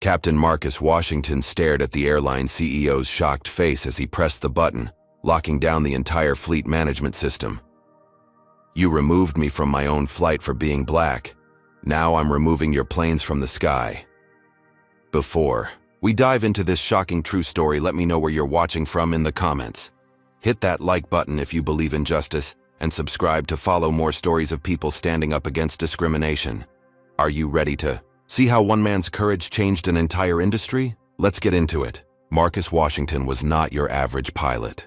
Captain Marcus Washington stared at the airline CEO's shocked face as he pressed the button, locking down the entire fleet management system. "You removed me from my own flight for being black. Now I'm removing your planes from the sky." Before we dive into this shocking true story, let me know where you're watching from in the comments. Hit that like button if you believe in justice, and subscribe to follow more stories of people standing up against discrimination. Are you ready to see how one man's courage changed an entire industry? Let's get into it. Marcus Washington was not your average pilot.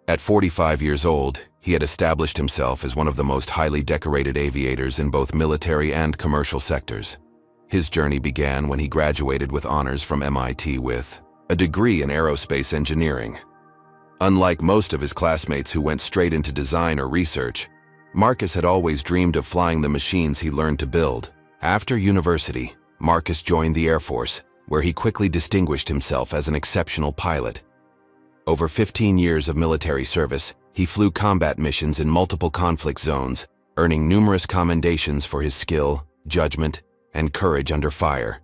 At 45 years old, he had established himself as one of the most highly decorated aviators in both military and commercial sectors. His journey began when he graduated with honors from MIT with a degree in aerospace engineering. Unlike most of his classmates who went straight into design or research, Marcus had always dreamed of flying the machines he learned to build. After university, Marcus joined the Air Force, where he quickly distinguished himself as an exceptional pilot. Over 15 years of military service, he flew combat missions in multiple conflict zones, earning numerous commendations for his skill, judgment, and courage under fire.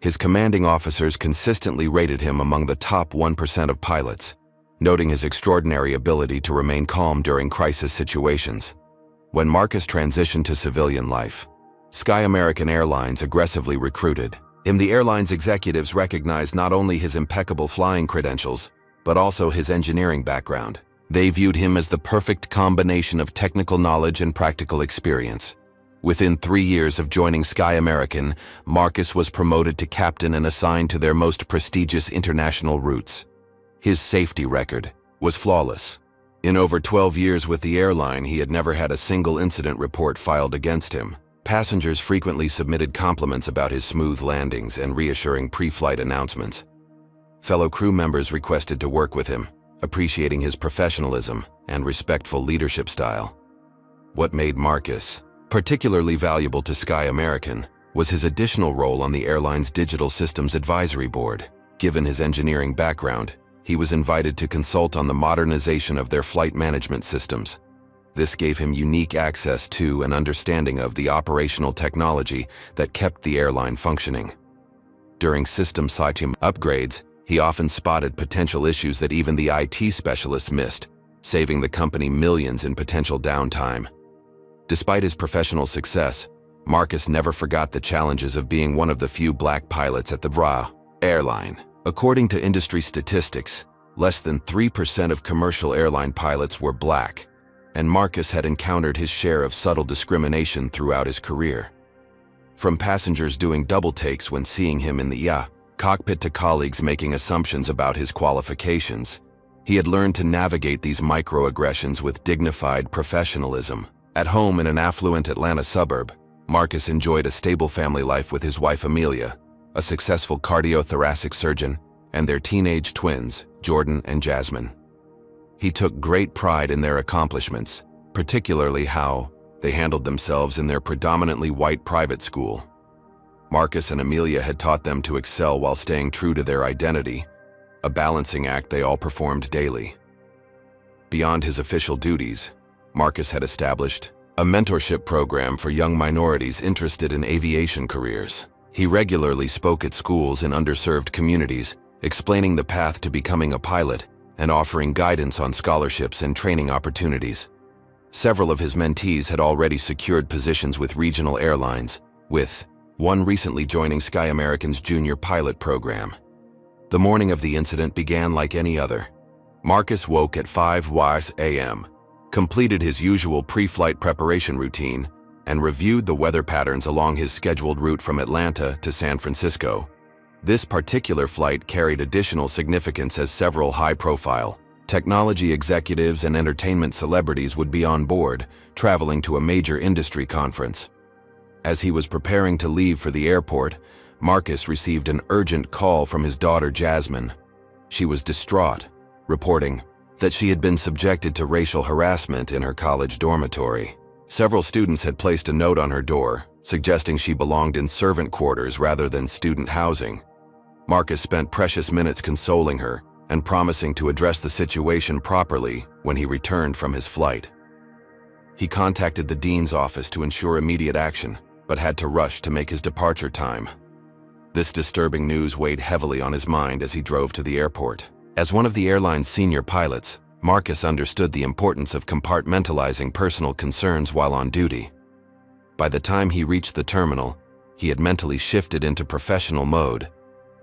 His commanding officers consistently rated him among the top 1% of pilots, noting his extraordinary ability to remain calm during crisis situations. When Marcus transitioned to civilian life, Sky American Airlines aggressively recruited him. The airline's executives recognized not only his impeccable flying credentials, but also his engineering background. They viewed him as the perfect combination of technical knowledge and practical experience. Within 3 years of joining Sky American, Marcus was promoted to captain and assigned to their most prestigious international routes. His safety record was flawless. In over 12 years with the airline, he had never had a single incident report filed against him. Passengers frequently submitted compliments about his smooth landings and reassuring pre-flight announcements. Fellow crew members requested to work with him, appreciating his professionalism and respectful leadership style. What made Marcus particularly valuable to Sky American was his additional role on the airline's Digital Systems Advisory Board. Given his engineering background, he was invited to consult on the modernization of their flight management systems. This gave him unique access to and understanding of the operational technology that kept the airline functioning. During system upgrades, he often spotted potential issues that even the IT specialists missed, saving the company millions in potential downtime. Despite his professional success, Marcus never forgot the challenges of being one of the few black pilots at the airline. According to industry statistics, less than 3% of commercial airline pilots were black, and Marcus had encountered his share of subtle discrimination throughout his career. From passengers doing double takes when seeing him in the cockpit to colleagues making assumptions about his qualifications, he had learned to navigate these microaggressions with dignified professionalism. At home in an affluent Atlanta suburb, Marcus enjoyed a stable family life with his wife Amelia, a successful cardiothoracic surgeon, and their teenage twins, Jordan and Jasmine. He took great pride in their accomplishments, particularly how they handled themselves in their predominantly white private school. Marcus and Amelia had taught them to excel while staying true to their identity, a balancing act they all performed daily. Beyond his official duties, Marcus had established a mentorship program for young minorities interested in aviation careers. He regularly spoke at schools in underserved communities, explaining the path to becoming a pilot and offering guidance on scholarships and training opportunities. Several of his mentees had already secured positions with regional airlines, with one recently joining Sky American's junior pilot program. The morning of the incident began like any other. Marcus woke at 5 a.m., completed his usual pre-flight preparation routine, and reviewed the weather patterns along his scheduled route from Atlanta to San Francisco. This particular flight carried additional significance as several high-profile technology executives and entertainment celebrities would be on board, traveling to a major industry conference. As he was preparing to leave for the airport, Marcus received an urgent call from his daughter Jasmine. She was distraught, reporting that she had been subjected to racial harassment in her college dormitory. Several students had placed a note on her door, suggesting she belonged in servant quarters rather than student housing. Marcus spent precious minutes consoling her and promising to address the situation properly when he returned from his flight. He contacted the dean's office to ensure immediate action, but had to rush to make his departure time. This disturbing news weighed heavily on his mind as he drove to the airport. As one of the airline's senior pilots, Marcus understood the importance of compartmentalizing personal concerns while on duty. By the time he reached the terminal, he had mentally shifted into professional mode,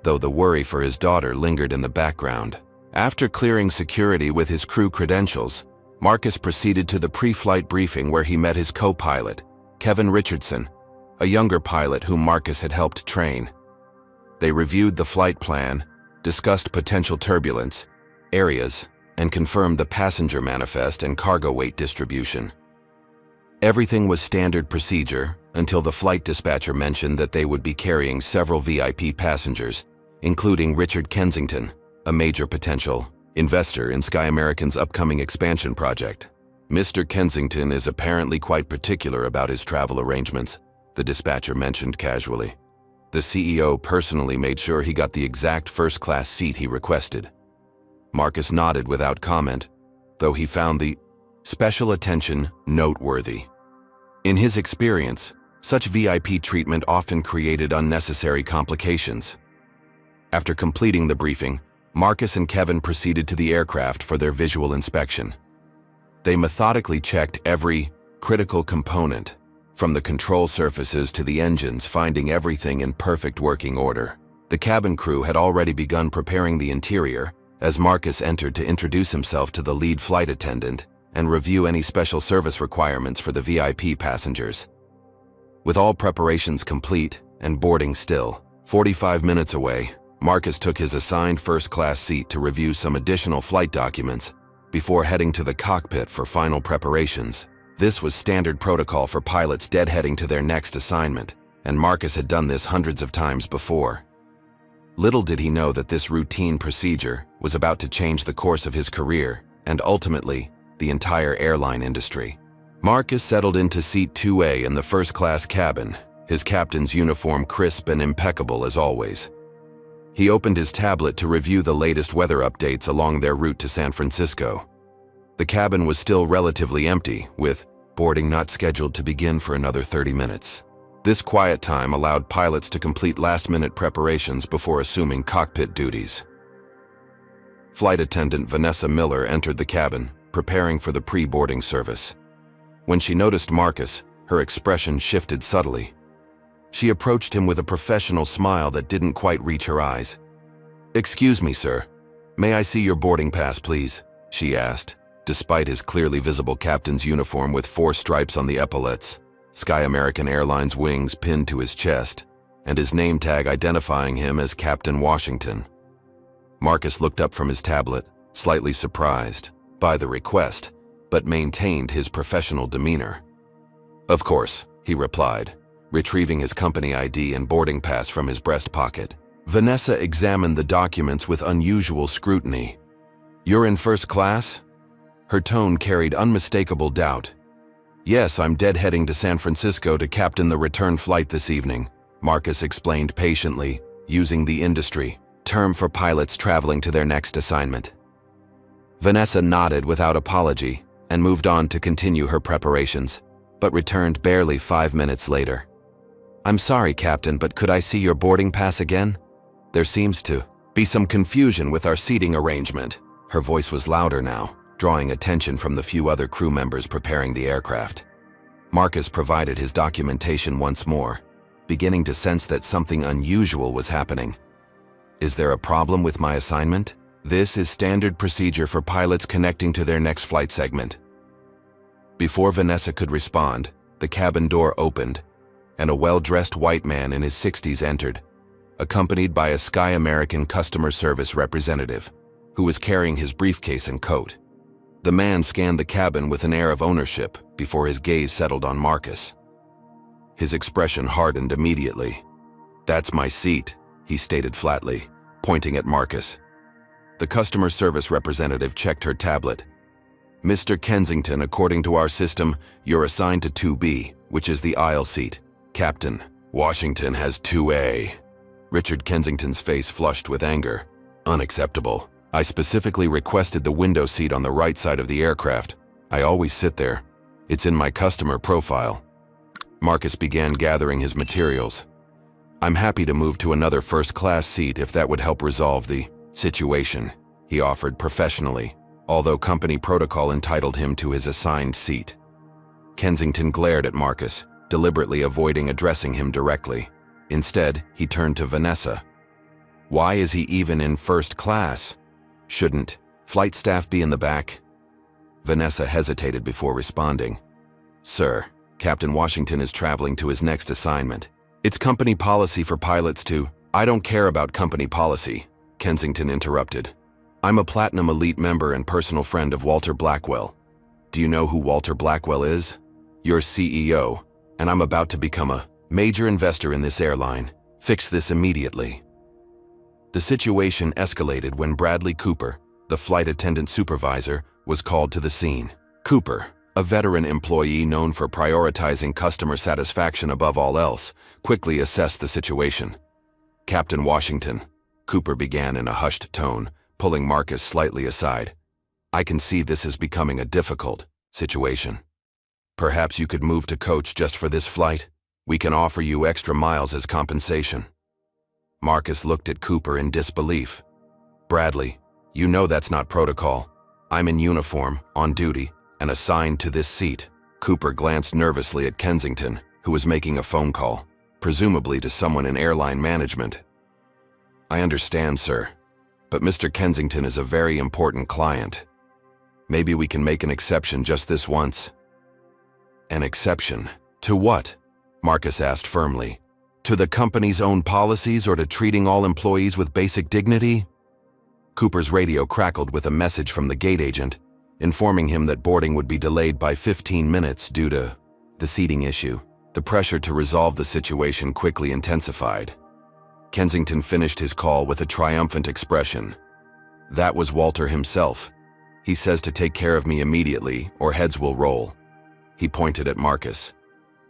though the worry for his daughter lingered in the background. After clearing security with his crew credentials, Marcus proceeded to the pre-flight briefing where he met his co-pilot, Kevin Richardson, a younger pilot whom Marcus had helped train. They reviewed the flight plan, discussed potential turbulence areas, and confirmed the passenger manifest and cargo weight distribution. Everything was standard procedure until the flight dispatcher mentioned that they would be carrying several VIP passengers, including Richard Kensington, a major potential investor in Sky American's upcoming expansion project. Mr. Kensington is apparently quite particular about his travel arrangements, the dispatcher mentioned casually. The CEO personally made sure he got the exact first-class seat he requested. Marcus nodded without comment, though he found the special attention noteworthy. In his experience, such VIP treatment often created unnecessary complications. After completing the briefing, Marcus and Kevin proceeded to the aircraft for their visual inspection. They methodically checked every critical component, from the control surfaces to the engines, finding everything in perfect working order. The cabin crew had already begun preparing the interior as Marcus entered to introduce himself to the lead flight attendant and review any special service requirements for the VIP passengers. With all preparations complete and boarding still 45 minutes away, Marcus took his assigned first-class seat to review some additional flight documents before heading to the cockpit for final preparations. This was standard protocol for pilots deadheading to their next assignment, and Marcus had done this hundreds of times before. Little did he know that this routine procedure was about to change the course of his career and ultimately the entire airline industry. Marcus settled into seat 2A in the first-class cabin, his captain's uniform crisp and impeccable as always. He opened his tablet to review the latest weather updates along their route to San Francisco. The cabin was still relatively empty, with boarding not scheduled to begin for another 30 minutes. This quiet time allowed pilots to complete last-minute preparations before assuming cockpit duties. Flight attendant Vanessa Miller entered the cabin, preparing for the pre-boarding service. When she noticed Marcus, her expression shifted subtly. She approached him with a professional smile that didn't quite reach her eyes. "Excuse me, sir. May I see your boarding pass, please?" she asked, despite his clearly visible captain's uniform with 4 stripes on the epaulets, Sky American Airlines wings pinned to his chest, and his name tag identifying him as Captain Washington. Marcus looked up from his tablet, slightly surprised by the request, but maintained his professional demeanor. "Of course," he replied, retrieving his company ID and boarding pass from his breast pocket. Vanessa examined the documents with unusual scrutiny. "You're in first class?" Her tone carried unmistakable doubt. "Yes, I'm deadheading to San Francisco to captain the return flight this evening," Marcus explained patiently, using the industry term for pilots traveling to their next assignment. Vanessa nodded without apology and moved on to continue her preparations, but returned barely 5 minutes later. "I'm sorry, Captain, but could I see your boarding pass again? There seems to be some confusion with our seating arrangement." Her voice was louder now, drawing attention from the few other crew members preparing the aircraft. Marcus provided his documentation once more, beginning to sense that something unusual was happening. "Is there a problem with my assignment? This is standard procedure for pilots connecting to their next flight segment." Before Vanessa could respond, the cabin door opened, and a well-dressed white man in his 60s entered, accompanied by a Sky American customer service representative, who was carrying his briefcase and coat. The man scanned the cabin with an air of ownership before his gaze settled on Marcus. His expression hardened immediately. "That's my seat," he stated flatly, pointing at Marcus. The customer service representative checked her tablet. "Mr. Kensington, according to our system, you're assigned to 2B, which is the aisle seat. Captain Washington has 2A." Richard Kensington's face flushed with anger. "Unacceptable. I specifically requested the window seat on the right side of the aircraft. I always sit there. It's in my customer profile." Marcus began gathering his materials. I'm happy to move to another first-class seat if that would help resolve the situation, he offered professionally, although company protocol entitled him to his assigned seat. Kensington glared at Marcus, deliberately avoiding addressing him directly. Instead, he turned to Vanessa. Why is he even in first class? Shouldn't flight staff be in the back? Vanessa hesitated before responding. Sir, Captain Washington is traveling to his next assignment. It's company policy for pilots to— I don't care about company policy, Kensington interrupted. I'm a Platinum Elite member and personal friend of Walter Blackwell. Do you know who Walter Blackwell is? Your CEO, and I'm about to become a major investor in this airline. Fix this immediately. The situation escalated when Bradley Cooper, the flight attendant supervisor, was called to the scene. Cooper, a veteran employee known for prioritizing customer satisfaction above all else, quickly assessed the situation. Captain Washington, Cooper began in a hushed tone, pulling Marcus slightly aside. I can see this is becoming a difficult situation. Perhaps you could move to coach just for this flight? We can offer you extra miles as compensation. Marcus looked at Cooper in disbelief. Bradley, you know that's not protocol. I'm in uniform, on duty, and assigned to this seat. Cooper glanced nervously at Kensington, who was making a phone call, presumably to someone in airline management. I understand, sir, but Mr. Kensington is a very important client. Maybe we can make an exception just this once. An exception? To what? Marcus asked firmly. To the company's own policies or to treating all employees with basic dignity? Cooper's radio crackled with a message from the gate agent, informing him that boarding would be delayed by 15 minutes due to the seating issue. The pressure to resolve the situation quickly intensified. Kensington finished his call with a triumphant expression. That was Walter himself. He says to take care of me immediately or heads will roll. He pointed at Marcus.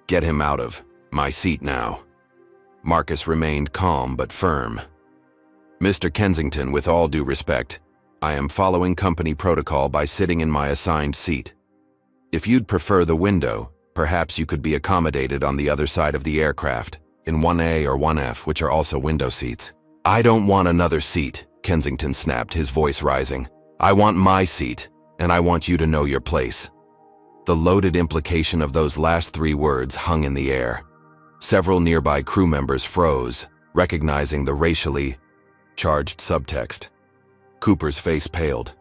Get him out of my seat now. Marcus remained calm but firm. Mr. Kensington, with all due respect, I am following company protocol by sitting in my assigned seat. If you'd prefer the window, perhaps you could be accommodated on the other side of the aircraft, in 1A or 1F, which are also window seats. I don't want another seat, Kensington snapped, his voice rising. I want my seat, and I want you to know your place. The loaded implication of those last three words hung in the air. Several nearby crew members froze, recognizing the racially charged subtext. Cooper's face paled.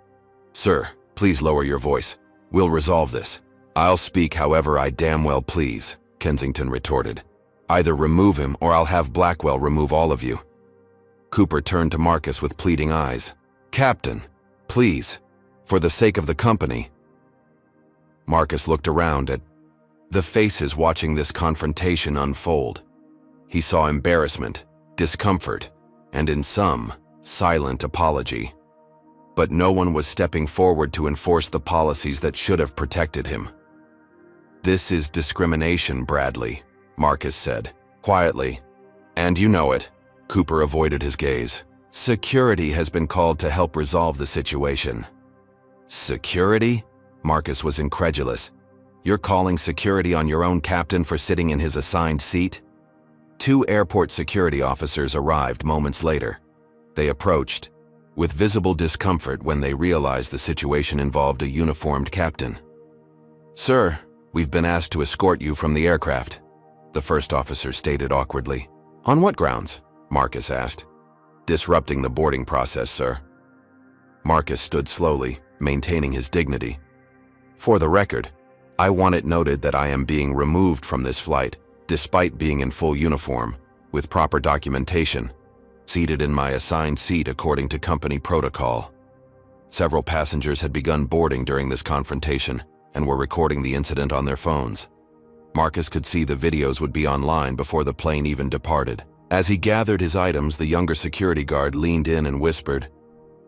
Sir, please lower your voice. We'll resolve this. I'll speak however I damn well please, Kensington retorted. Either remove him or I'll have Blackwell remove all of you. Cooper turned to Marcus with pleading eyes. Captain, please, for the sake of the company. Marcus looked around at the faces watching this confrontation unfold. He saw embarrassment, discomfort, and in some, silent apology. But no one was stepping forward to enforce the policies that should have protected him. This is discrimination, Bradley, Marcus said, quietly. And you know it. Cooper avoided his gaze. Security has been called to help resolve the situation. Security? Marcus was incredulous. You're calling security on your own captain for sitting in his assigned seat? 2 airport security officers arrived moments later. They approached, with visible discomfort when they realized the situation involved a uniformed captain. Sir, we've been asked to escort you from the aircraft, the first officer stated awkwardly. On what grounds? Marcus asked. Disrupting the boarding process, sir. Marcus stood slowly, maintaining his dignity. For the record, I want it noted that I am being removed from this flight, despite being in full uniform, with proper documentation, seated in my assigned seat according to company protocol. Several passengers had begun boarding during this confrontation and were recording the incident on their phones. Marcus could see the videos would be online before the plane even departed. As he gathered his items, the younger security guard leaned in and whispered,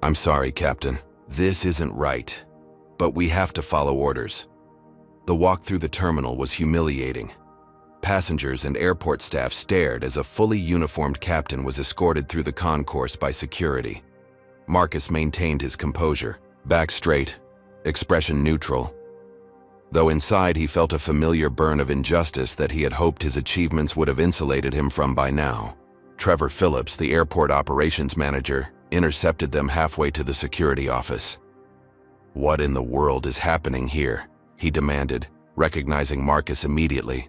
I'm sorry, Captain. This isn't right, but we have to follow orders. The walk through the terminal was humiliating. Passengers and airport staff stared as a fully uniformed captain was escorted through the concourse by security. Marcus maintained his composure, back straight, expression neutral. Though inside he felt a familiar burn of injustice that he had hoped his achievements would have insulated him from by now. Trevor Phillips, the airport operations manager, intercepted them halfway to the security office. "What in the world is happening here?" he demanded, recognizing Marcus immediately.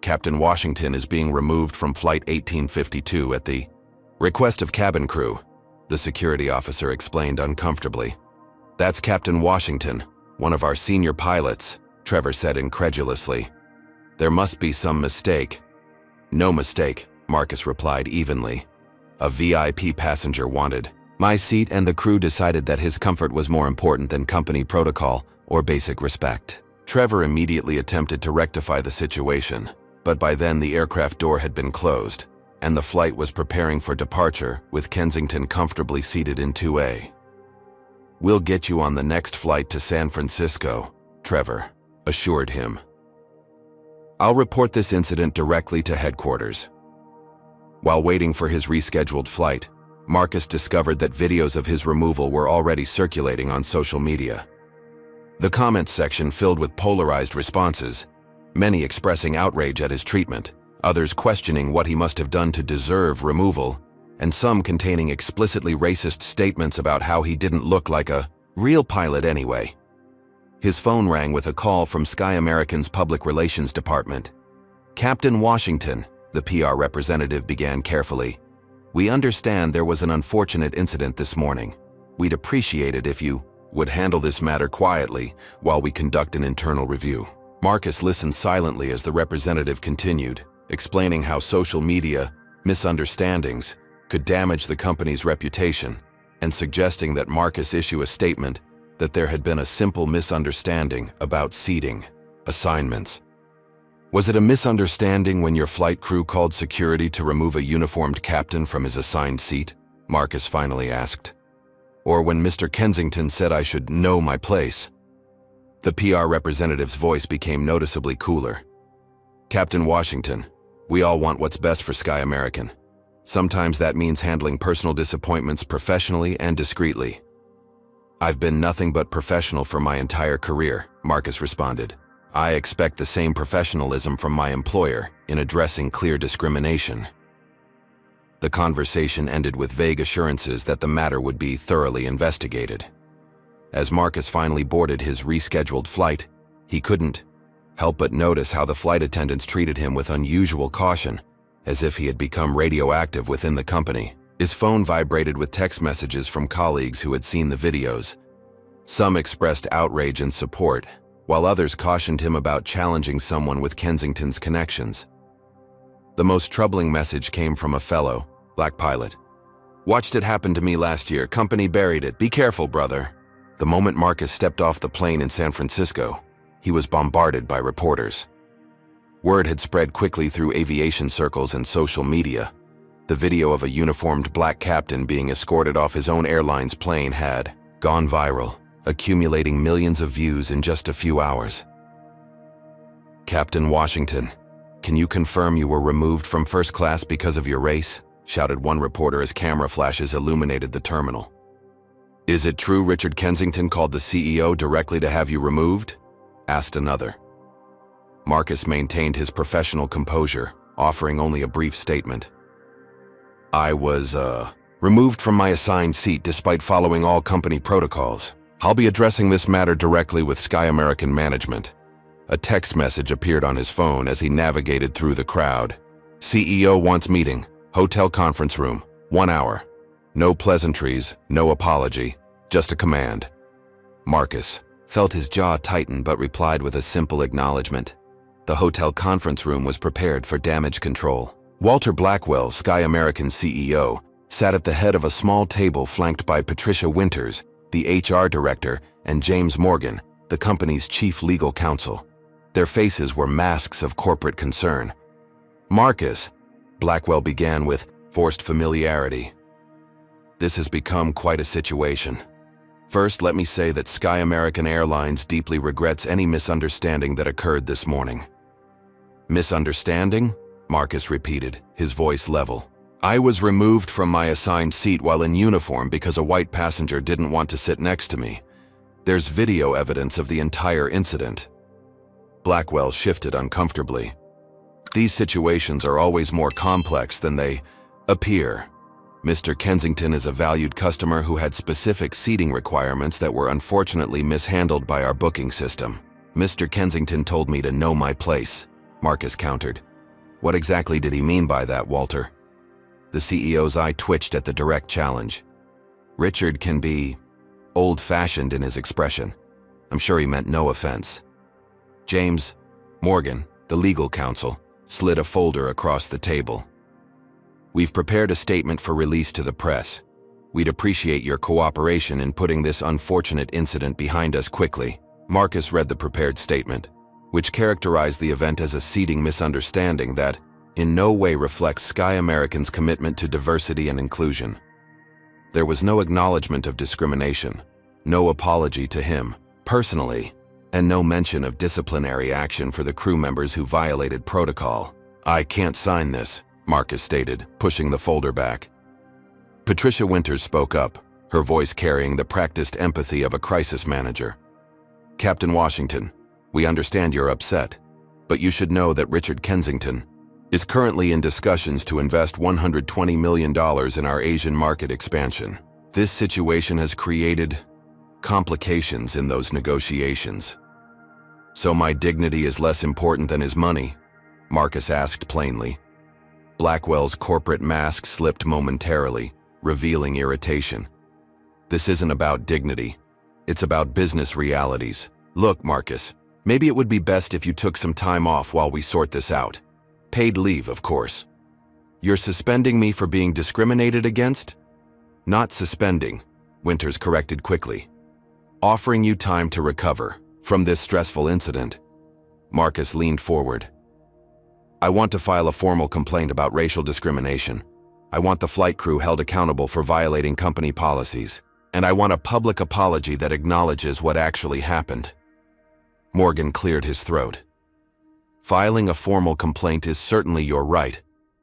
"Captain Washington is being removed from Flight 1852 at the request of cabin crew," the security officer explained uncomfortably. "That's Captain Washington, one of our senior pilots," Trevor said incredulously. "There must be some mistake." "No mistake," Marcus replied evenly. "A VIP passenger wanted my seat, and the crew decided that his comfort was more important than company protocol or basic respect." Trevor immediately attempted to rectify the situation, but by then the aircraft door had been closed, and the flight was preparing for departure with Kensington comfortably seated in 2A. "We'll get you on the next flight to San Francisco," Trevor assured him. "I'll report this incident directly to headquarters." While waiting for his rescheduled flight, Marcus discovered that videos of his removal were already circulating on social media. The comments section filled with polarized responses, many expressing outrage at his treatment, others questioning what he must have done to deserve removal, and some containing explicitly racist statements about how he didn't look like a real pilot anyway. His phone rang with a call from Sky American's public relations department. "Captain Washington," the PR representative began carefully, "we understand there was an unfortunate incident this morning. We'd appreciate it if you would handle this matter quietly while we conduct an internal review." Marcus listened silently as the representative continued, explaining how social media misunderstandings could damage the company's reputation, and suggesting that Marcus issue a statement that there had been a simple misunderstanding about seating assignments. "Was it a misunderstanding when your flight crew called security to remove a uniformed captain from his assigned seat?" Marcus finally asked. "Or when Mr. Kensington said I should know my place?" The PR representative's voice became noticeably cooler. "Captain Washington, we all want what's best for Sky American. Sometimes that means handling personal disappointments professionally and discreetly." "I've been nothing but professional for my entire career," Marcus responded. "I expect the same professionalism from my employer in addressing clear discrimination." The conversation ended with vague assurances that the matter would be thoroughly investigated. As Marcus finally boarded his rescheduled flight, he couldn't help but notice how the flight attendants treated him with unusual caution, as if he had become radioactive within the company. His phone vibrated with text messages from colleagues who had seen the videos. Some expressed outrage and support, while others cautioned him about challenging someone with Kensington's connections. The most troubling message came from a fellow black pilot. "Watched it happen to me last year. Company buried it. Be careful, brother." The moment Marcus stepped off the plane in San Francisco, he was bombarded by reporters. Word had spread quickly through aviation circles and social media. The video of a uniformed black captain being escorted off his own airline's plane had gone viral, accumulating millions of views in just a few hours. "Captain Washington, can you confirm you were removed from first class because of your race?" shouted one reporter as camera flashes illuminated the terminal. "Is it true Richard Kensington called the CEO directly to have you removed?" asked another. Marcus maintained his professional composure, offering only a brief statement. "I was, removed from my assigned seat despite following all company protocols. I'll be addressing this matter directly with Sky American management." A text message appeared on his phone as he navigated through the crowd. "CEO wants meeting. Hotel conference room. 1 hour. No pleasantries, no apology, just a command." Marcus felt his jaw tighten but replied with a simple acknowledgement. The hotel conference room was prepared for damage control. Walter Blackwell, Sky American CEO, sat at the head of a small table flanked by Patricia Winters, the HR director, and James Morgan, the company's chief legal counsel. Their faces were masks of corporate concern. "Marcus," Blackwell began with forced familiarity, "this has become quite a situation. First, let me say that Sky American Airlines deeply regrets any misunderstanding that occurred this morning." "Misunderstanding?" Marcus repeated, his voice level. "I was removed from my assigned seat while in uniform because a white passenger didn't want to sit next to me. There's video evidence of the entire incident." Blackwell shifted uncomfortably. "These situations are always more complex than they Appear. Mr. Kensington is a valued customer who had specific seating requirements that were unfortunately mishandled by our booking system. Mr. Kensington told me to know my place, Marcus countered. What exactly did he mean by that, Walter? The CEO's eye twitched at the direct challenge. Richard can be old-fashioned in his expression. I'm sure he meant no offense. James, Morgan, the legal counsel, slid a folder across the table. We've prepared a statement for release to the press. We'd appreciate your cooperation in putting this unfortunate incident behind us quickly. Marcus read the prepared statement, which characterized the event as a seating misunderstanding that in no way reflects Sky American's commitment to diversity and inclusion. There was no acknowledgement of discrimination, no apology to him, personally, and no mention of disciplinary action for the crew members who violated protocol. I can't sign this, Marcus stated, pushing the folder back. Patricia Winters spoke up, her voice carrying the practiced empathy of a crisis manager. Captain Washington, we understand you're upset, but you should know that Richard Kensington is currently in discussions to invest $120 million in our Asian market expansion. This situation has created complications in those negotiations. So my dignity is less important than his money? Marcus asked plainly. Blackwell's corporate mask slipped momentarily, revealing irritation. This isn't about dignity. It's about business realities. Look, Marcus, maybe it would be best if you took some time off while we sort this out. Paid leave, of course. You're suspending me for being discriminated against? Not suspending, Winters corrected quickly. Offering you time to recover from this stressful incident. Marcus leaned forward. I want to file a formal complaint about racial discrimination. I want the flight crew held accountable for violating company policies. And I want a public apology that acknowledges what actually happened. Morgan cleared his throat. Filing a formal complaint is certainly your right,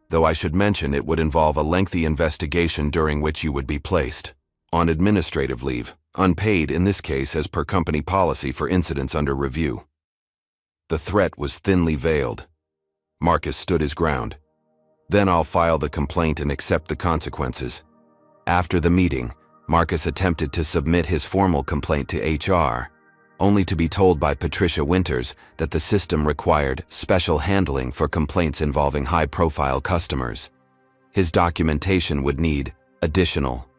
though I should mention it would involve a lengthy investigation during which you would be placed on administrative leave, unpaid in this case as per company policy for incidents under review. The threat was thinly veiled. Marcus stood his ground. Then I'll file the complaint and accept the consequences. After the meeting, Marcus attempted to submit his formal complaint to HR, only to be told by Patricia Winters that the system required special handling for complaints involving high-profile customers. His documentation would need additional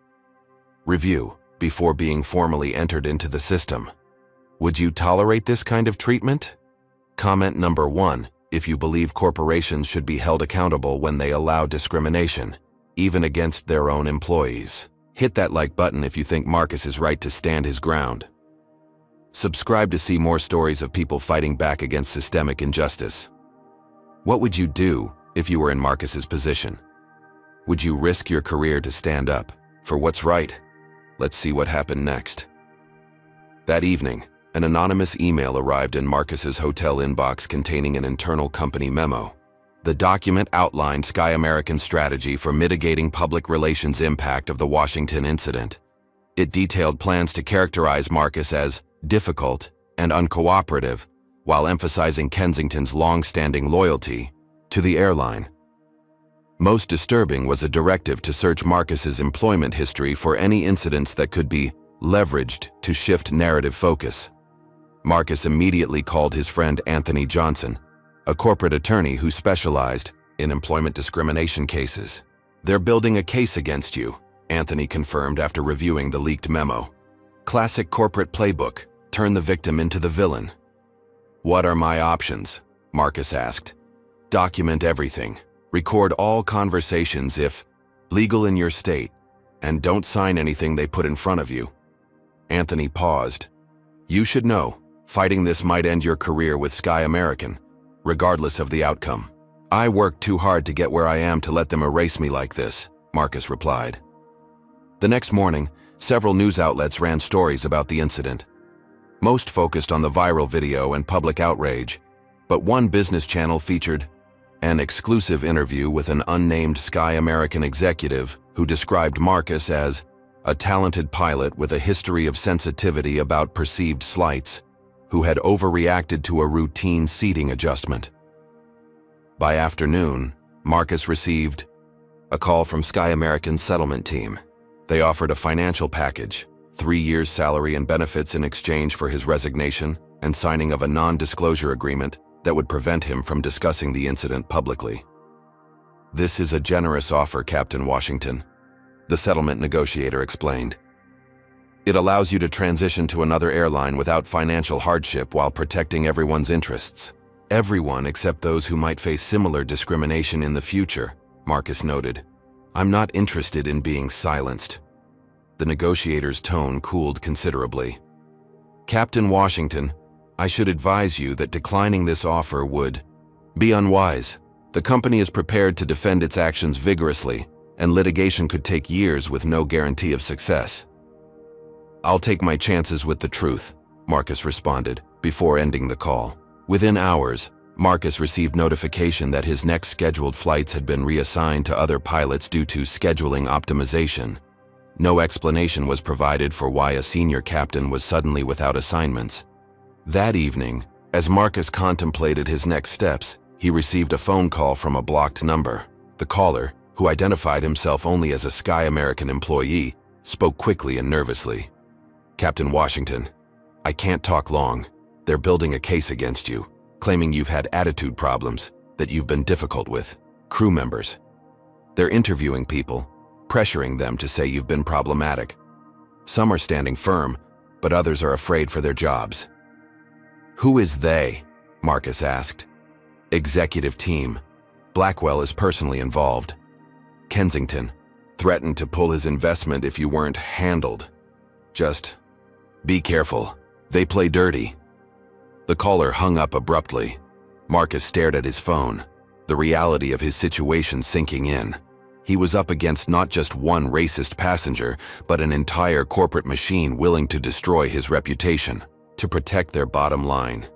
review before being formally entered into the system. Would you tolerate this kind of treatment? Comment number 1. If you believe corporations should be held accountable when they allow discrimination, even against their own employees. Hit that like button if you think Marcus is right to stand his ground. Subscribe to see more stories of people fighting back against systemic injustice. What would you do if you were in Marcus's position? Would you risk your career to stand up for what's right? Let's see what happened next. That evening, an anonymous email arrived in Marcus's hotel inbox containing an internal company memo. The document outlined Sky American's strategy for mitigating public relations impact of the Washington incident. It detailed plans to characterize Marcus as difficult and uncooperative, while emphasizing Kensington's long-standing loyalty to the airline. Most disturbing was a directive to search Marcus's employment history for any incidents that could be leveraged to shift narrative focus. Marcus immediately called his friend Anthony Johnson, a corporate attorney who specialized in employment discrimination cases. They're building a case against you, Anthony confirmed after reviewing the leaked memo. Classic corporate playbook, turn the victim into the villain. What are my options? Marcus asked. Document everything. Record all conversations if legal in your state, and don't sign anything they put in front of you. Anthony paused. You should know, fighting this might end your career with Sky American, regardless of the outcome. I worked too hard to get where I am to let them erase me like this, Marcus replied. The next morning, several news outlets ran stories about the incident. Most focused on the viral video and public outrage, but one business channel featured an exclusive interview with an unnamed Sky American executive who described Marcus as a talented pilot with a history of sensitivity about perceived slights, who had overreacted to a routine seating adjustment. By afternoon, Marcus received A call from Sky American's settlement team. They offered a financial package, 3 years' salary and benefits in exchange for his resignation and signing of a non-disclosure agreement that would prevent him from discussing the incident publicly. "This is a generous offer, Captain Washington," the settlement negotiator explained. "It allows you to transition to another airline without financial hardship while protecting everyone's interests. Everyone except those who might face similar discrimination in the future," Marcus noted. "I'm not interested in being silenced." The negotiator's tone cooled considerably. "Captain Washington, I should advise you that declining this offer would be unwise. The company is prepared to defend its actions vigorously, and litigation could take years with no guarantee of success." "I'll take my chances with the truth," Marcus responded, before ending the call. Within hours, Marcus received notification that his next scheduled flights had been reassigned to other pilots due to scheduling optimization. No explanation was provided for why a senior captain was suddenly without assignments. That evening, as Marcus contemplated his next steps, he received a phone call from a blocked number. The caller, who identified himself only as a Sky American employee, spoke quickly and nervously. "Captain Washington, I can't talk long. They're building a case against you, claiming you've had attitude problems, that you've been difficult with crew members. They're interviewing people, pressuring them to say you've been problematic. Some are standing firm, but others are afraid for their jobs." "Who is they?" Marcus asked. "Executive team. Blackwell is personally involved. Kensington threatened to pull his investment if you weren't handled. Just be careful. They play dirty." The caller hung up abruptly. Marcus stared at his phone, the reality of his situation sinking in. He was up against not just one racist passenger, but an entire corporate machine willing to destroy his reputation to protect their bottom line.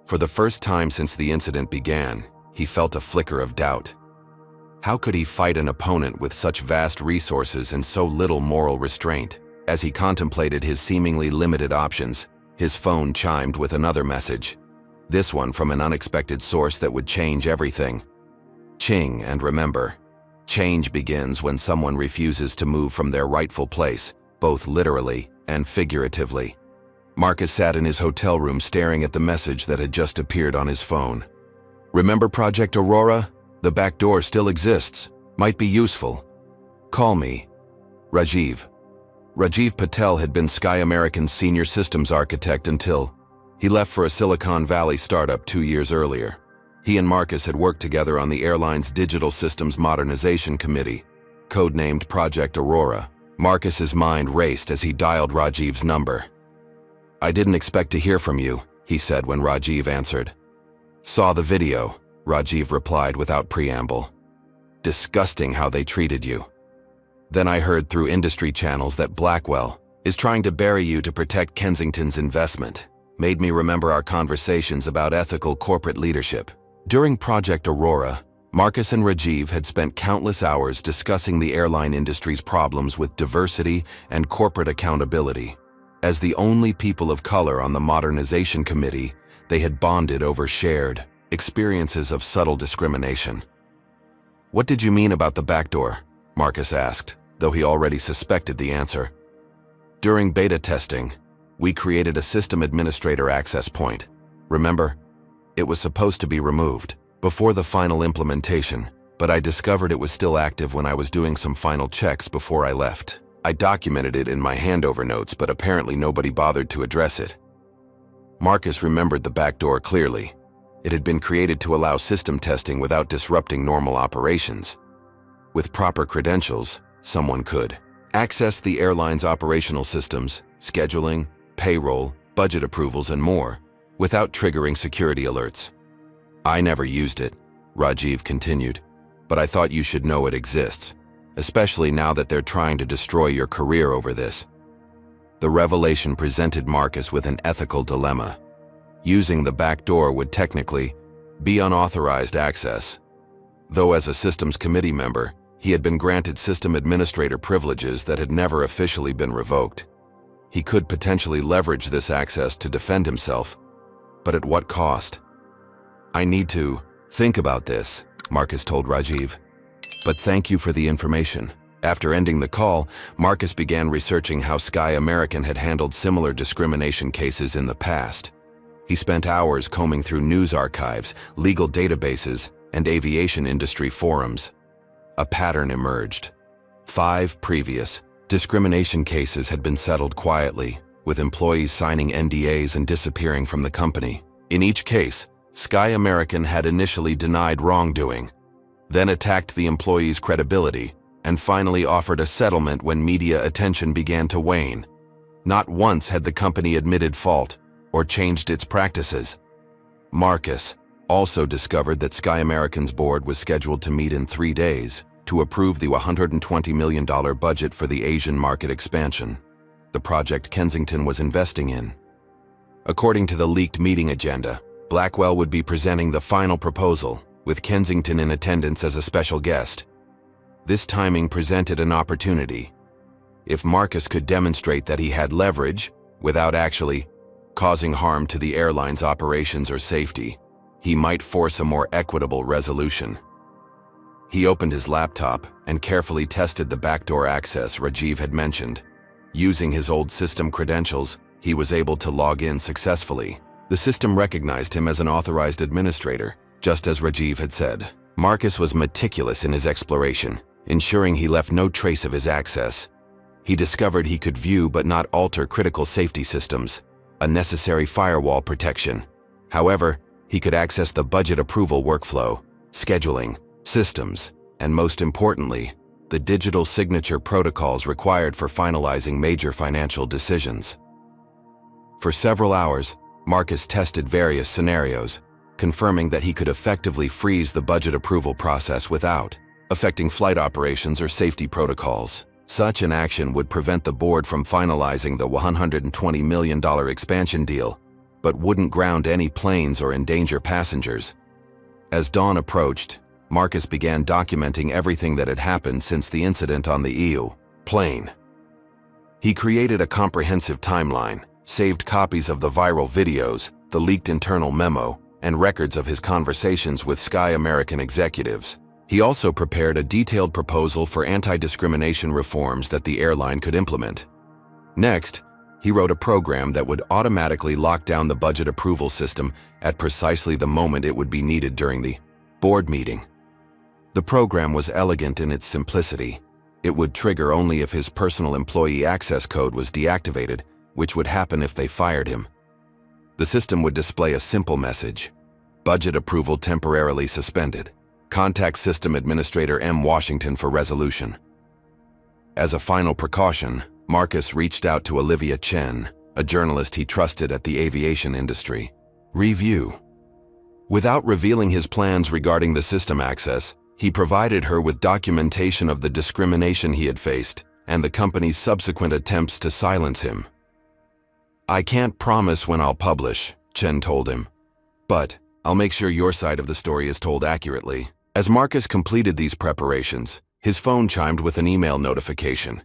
For the first time since the incident began, he felt a flicker of doubt. How could he fight an opponent with such vast resources and so little moral restraint? As he contemplated his seemingly limited options, his phone chimed with another message. This one from an unexpected source that would change everything. "Ching, and remember, change begins when someone refuses to move from their rightful place, both literally and figuratively." Marcus sat in his hotel room staring at the message that had just appeared on his phone. "Remember Project Aurora? The back door still exists. Might be useful. Call me. Rajiv." Rajiv Patel had been Sky American's senior systems architect until he left for a Silicon Valley startup 2 years earlier. He and Marcus had worked together on the airline's Digital Systems Modernization Committee, codenamed Project Aurora. Marcus's mind raced as he dialed Rajiv's number. "I didn't expect to hear from you," he said when Rajiv answered. "Saw the video," Rajiv replied without preamble. "Disgusting how they treated you. Then I heard through industry channels that Blackwell is trying to bury you to protect Kensington's investment. Made me remember our conversations about ethical corporate leadership." During Project Aurora, Marcus and Rajiv had spent countless hours discussing the airline industry's problems with diversity and corporate accountability. As the only people of color on the Modernization Committee, they had bonded over shared experiences of subtle discrimination. "What did you mean about the back door?" Marcus asked, though he already suspected the answer. "During beta testing, we created a system administrator access point. Remember? It was supposed to be removed before the final implementation, but I discovered it was still active when I was doing some final checks before I left. I documented it in my handover notes, but apparently nobody bothered to address it." Marcus remembered the back door clearly. It had been created to allow system testing without disrupting normal operations. With proper credentials, someone could access the airline's operational systems, scheduling, payroll, budget approvals, and more, without triggering security alerts. "I never used it," Rajiv continued, "but I thought you should know it exists, especially now that they're trying to destroy your career over this." The revelation presented Marcus with an ethical dilemma. Using the back door would technically be unauthorized access. Though as a systems committee member, he had been granted system administrator privileges that had never officially been revoked. He could potentially leverage this access to defend himself, but at what cost? "I need to think about this," Marcus told Rajiv. But thank you for the information. After ending the call, Marcus began researching how Sky American had handled similar discrimination cases in the past. He spent hours combing through news archives, legal databases, and aviation industry forums. A pattern emerged. 5 previous discrimination cases had been settled quietly, with employees signing NDAs and disappearing from the company. In each case, Sky American had initially denied wrongdoing, then attacked the employees' credibility, and finally offered a settlement when media attention began to wane. Not once had the company admitted fault or changed its practices. Marcus also discovered that Sky American's board was scheduled to meet in 3 days to approve the $120 million budget for the Asian market expansion, the project Kensington was investing in. According to the leaked meeting agenda, Blackwell would be presenting the final proposal, with Kensington in attendance as a special guest. This timing presented an opportunity. If Marcus could demonstrate that he had leverage, without actually causing harm to the airline's operations or safety, he might force a more equitable resolution. He opened his laptop and carefully tested the backdoor access Rajiv had mentioned. Using his old system credentials, he was able to log in successfully. The system recognized him as an authorized administrator, just as Rajiv had said. Marcus was meticulous in his exploration, ensuring he left no trace of his access. He discovered he could view but not alter critical safety systems, a necessary firewall protection. However, he could access the budget approval workflow, scheduling, systems, and most importantly, the digital signature protocols required for finalizing major financial decisions. For several hours, Marcus tested various scenarios, confirming that he could effectively freeze the budget approval process without affecting flight operations or safety protocols. Such an action would prevent the board from finalizing the $120 million expansion deal, but wouldn't ground any planes or endanger passengers. As dawn approached, Marcus began documenting everything that had happened since the incident on the EU plane. He created a comprehensive timeline, saved copies of the viral videos, the leaked internal memo, and records of his conversations with Sky American executives. He also prepared a detailed proposal for anti-discrimination reforms that the airline could implement. Next, he wrote a program that would automatically lock down the budget approval system at precisely the moment it would be needed during the board meeting. The program was elegant in its simplicity. It would trigger only if his personal employee access code was deactivated, which would happen if they fired him. The system would display a simple message: budget approval temporarily suspended. Contact System Administrator M. Washington for resolution. As a final precaution, Marcus reached out to Olivia Chen, a journalist he trusted at the aviation industry. Review. Without revealing his plans regarding the system access, he provided her with documentation of the discrimination he had faced and the company's subsequent attempts to silence him. "I can't promise when I'll publish," Chen told him, "but I'll make sure your side of the story is told accurately." As Marcus completed these preparations, his phone chimed with an email notification.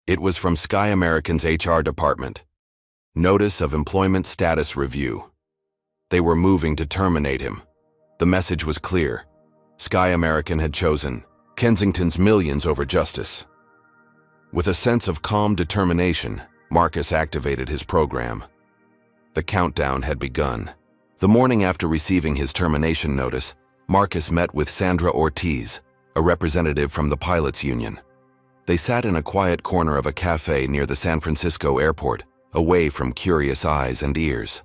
It was from Sky American's HR department. Notice of employment status review. They were moving to terminate him. The message was clear. Sky American had chosen Kensington's millions over justice. With a sense of calm determination, Marcus activated his program. The countdown had begun. The morning after receiving his termination notice, Marcus met with Sandra Ortiz, a representative from the pilots' union. They sat in a quiet corner of a cafe near the San Francisco airport, away from curious eyes and ears.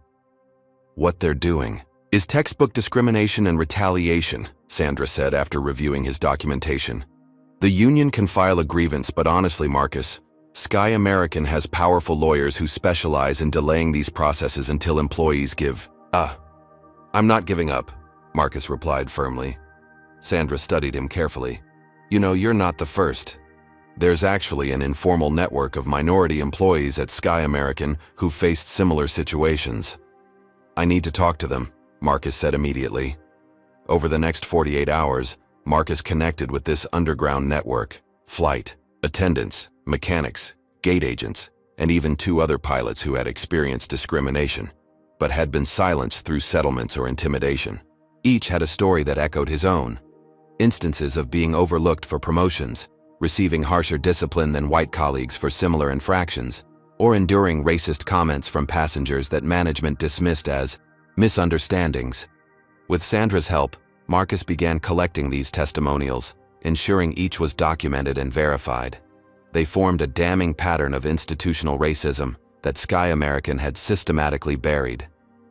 "What they're doing is textbook discrimination and retaliation," Sandra said after reviewing his documentation. "The union can file a grievance, but honestly, Marcus, Sky American has powerful lawyers who specialize in delaying these processes until employees give." "I'm not giving up," Marcus replied firmly. Sandra studied him carefully. "You know, you're not the first. There's actually an informal network of minority employees at Sky American who faced similar situations. I need to talk to them," Marcus said immediately. Over the next 48 hours, Marcus connected with this underground network: flight attendants, mechanics, gate agents, and even 2 other pilots who had experienced discrimination, but had been silenced through settlements or intimidation. Each had a story that echoed his own. instances of being overlooked for promotions, receiving harsher discipline than white colleagues for similar infractions, or enduring racist comments from passengers that management dismissed as misunderstandings. With Sandra's help, Marcus began collecting these testimonials, ensuring each was documented and verified. They formed a damning pattern of institutional racism that Sky American had systematically buried.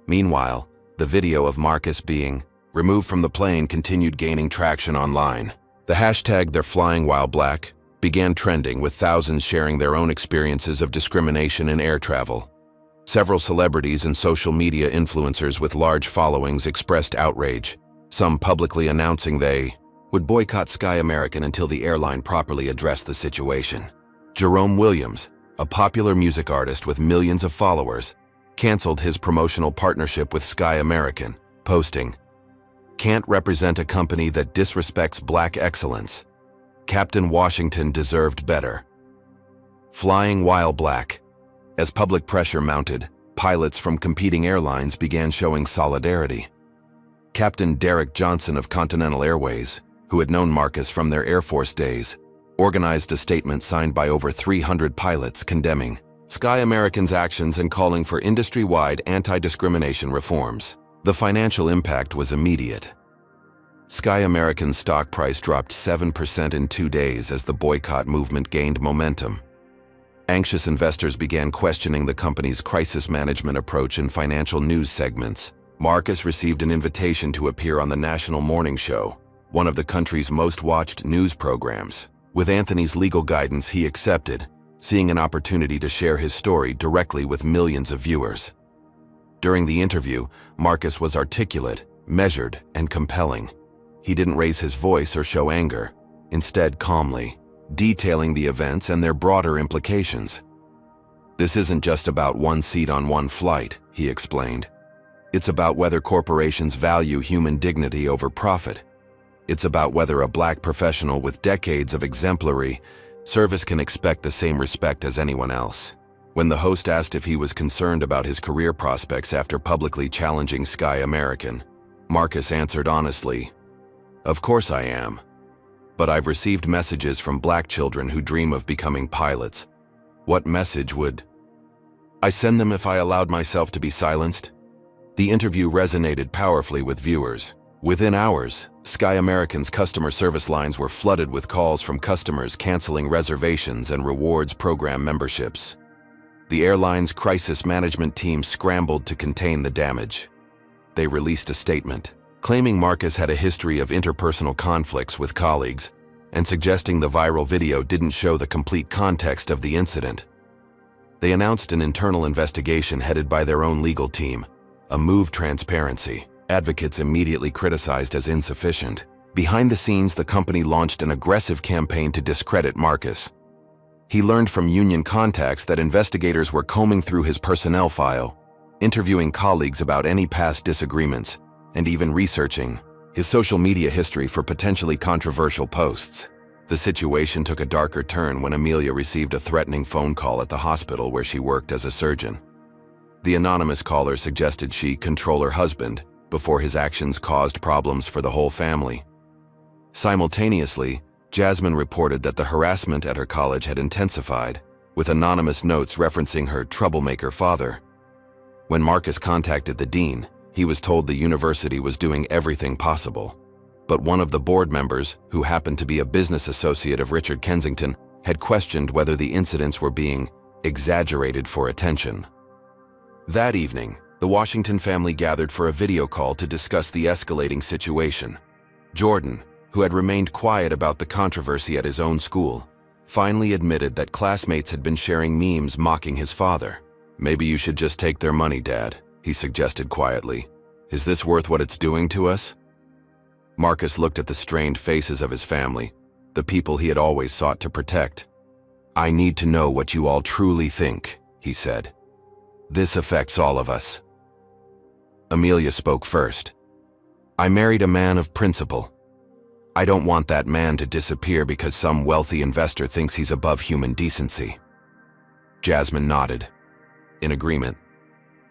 Meanwhile, the video of Marcus being removed from the plane continued gaining traction online. The hashtag #They'reFlyingWhileBlack began trending, with thousands sharing their own experiences of discrimination in air travel. Several celebrities and social media influencers with large followings expressed outrage, some publicly announcing they would boycott Sky American until the airline properly addressed the situation. Jerome Williams, a popular music artist with millions of followers, canceled his promotional partnership with Sky American, posting, "Can't represent a company that disrespects black excellence. Captain Washington deserved better." Flying while black. As public pressure mounted, pilots from competing airlines began showing solidarity. Captain Derek Johnson of Continental Airways, who had known Marcus from their Air Force days, organized a statement signed by over 300 pilots condemning Sky American's actions and calling for industry-wide anti-discrimination reforms. The financial impact was immediate. Sky American's stock price dropped 7% in 2 days as the boycott movement gained momentum. Anxious investors began questioning the company's crisis management approach in financial news segments. Marcus received an invitation to appear on the National Morning Show, one of the country's most watched news programs. With Anthony's legal guidance, he accepted, seeing an opportunity to share his story directly with millions of viewers. During the interview, Marcus was articulate, measured, and compelling. He didn't raise his voice or show anger, instead calmly, detailing the events and their broader implications. "This isn't just about one seat on one flight," he explained. "It's about whether corporations value human dignity over profit. It's about whether a black professional with decades of exemplary service can expect the same respect as anyone else." When the host asked if he was concerned about his career prospects after publicly challenging Sky American, Marcus answered honestly, "Of course I am. But I've received messages from black children who dream of becoming pilots. What message would I send them if I allowed myself to be silenced?" The interview resonated powerfully with viewers. Within hours, Sky American's customer service lines were flooded with calls from customers canceling reservations and rewards program memberships. The airline's crisis management team scrambled to contain the damage. They released a statement, claiming Marcus had a history of interpersonal conflicts with colleagues and suggesting the viral video didn't show the complete context of the incident. They announced an internal investigation headed by their own legal team, a move transparency advocates immediately criticized as insufficient. Behind the scenes, the company launched an aggressive campaign to discredit Marcus. He learned from union contacts that investigators were combing through his personnel file, interviewing colleagues about any past disagreements, and even researching his social media history for potentially controversial posts. The situation took a darker turn when Amelia received a threatening phone call at the hospital where she worked as a surgeon. The anonymous caller suggested she control her husband before his actions caused problems for the whole family. Simultaneously, Jasmine reported that the harassment at her college had intensified, with anonymous notes referencing her troublemaker father. When Marcus contacted the dean, he was told the university was doing everything possible. But one of the board members, who happened to be a business associate of Richard Kensington, had questioned whether the incidents were being exaggerated for attention. That evening, the Washington family gathered for a video call to discuss the escalating situation. Jordan, who had remained quiet about the controversy at his own school, finally admitted that classmates had been sharing memes mocking his father. "Maybe you should just take their money, Dad," he suggested quietly. "Is this worth what it's doing to us?" Marcus looked at the strained faces of his family, the people he had always sought to protect. "I need to know what you all truly think," he said. "This affects all of us." Amelia spoke first. "I married a man of principle. I don't want that man to disappear because some wealthy investor thinks he's above human decency." Jasmine nodded, in agreement.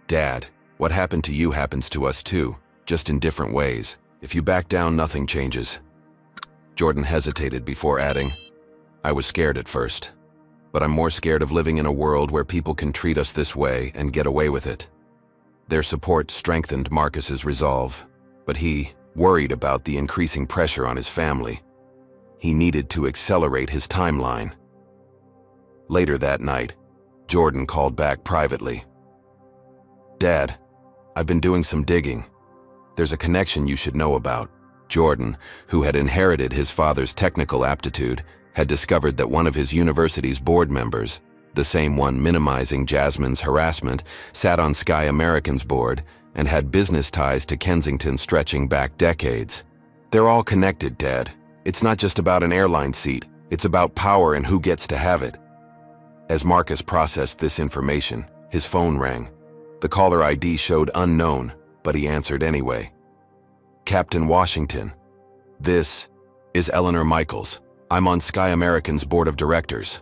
"Dad, what happened to you happens to us too, just in different ways. If you back down, nothing changes." Jordan hesitated before adding, "I was scared at first, but I'm more scared of living in a world where people can treat us this way and get away with it." Their support strengthened Marcus's resolve, but he worried about the increasing pressure on his family. He needed to accelerate his timeline. Later that night, Jordan called back privately. "Dad, I've been doing some digging. There's a connection you should know about." Jordan, who had inherited his father's technical aptitude, had discovered that one of his university's board members, the same one minimizing Jasmine's harassment, sat on Sky American's board and had business ties to Kensington stretching back decades. "They're all connected, Dad. It's not just about an airline seat. It's about power and who gets to have it." As Marcus processed this information, his phone rang. The caller ID showed unknown, but he answered anyway. "Captain Washington, this is Eleanor Michaels. I'm on Sky American's board of directors."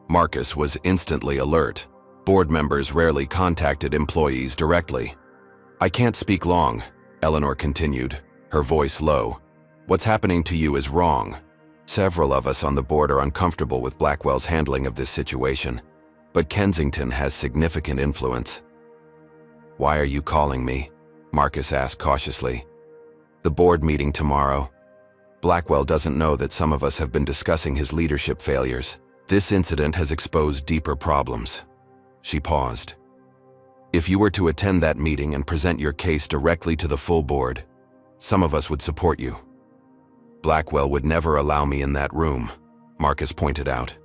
Marcus was instantly alert. Board members rarely contacted employees directly. "I can't speak long," Eleanor continued, her voice low. "What's happening to you is wrong. Several of us on the board are uncomfortable with Blackwell's handling of this situation, but Kensington has significant influence." "Why are you calling me?" Marcus asked cautiously. "The board meeting tomorrow. Blackwell doesn't know that some of us have been discussing his leadership failures. This incident has exposed deeper problems." She paused. "If you were to attend that meeting and present your case directly to the full board, some of us would support you." "Blackwell would never allow me in that room," Marcus pointed out.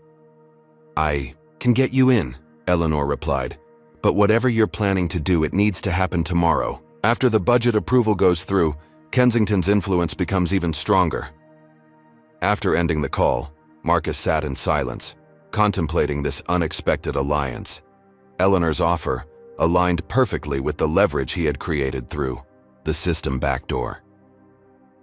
"I can get you in," Eleanor replied. "But whatever you're planning to do, it needs to happen tomorrow. After the budget approval goes through, Kensington's influence becomes even stronger." After ending the call, Marcus sat in silence, contemplating this unexpected alliance. Eleanor's offer aligned perfectly with the leverage he had created through the system backdoor.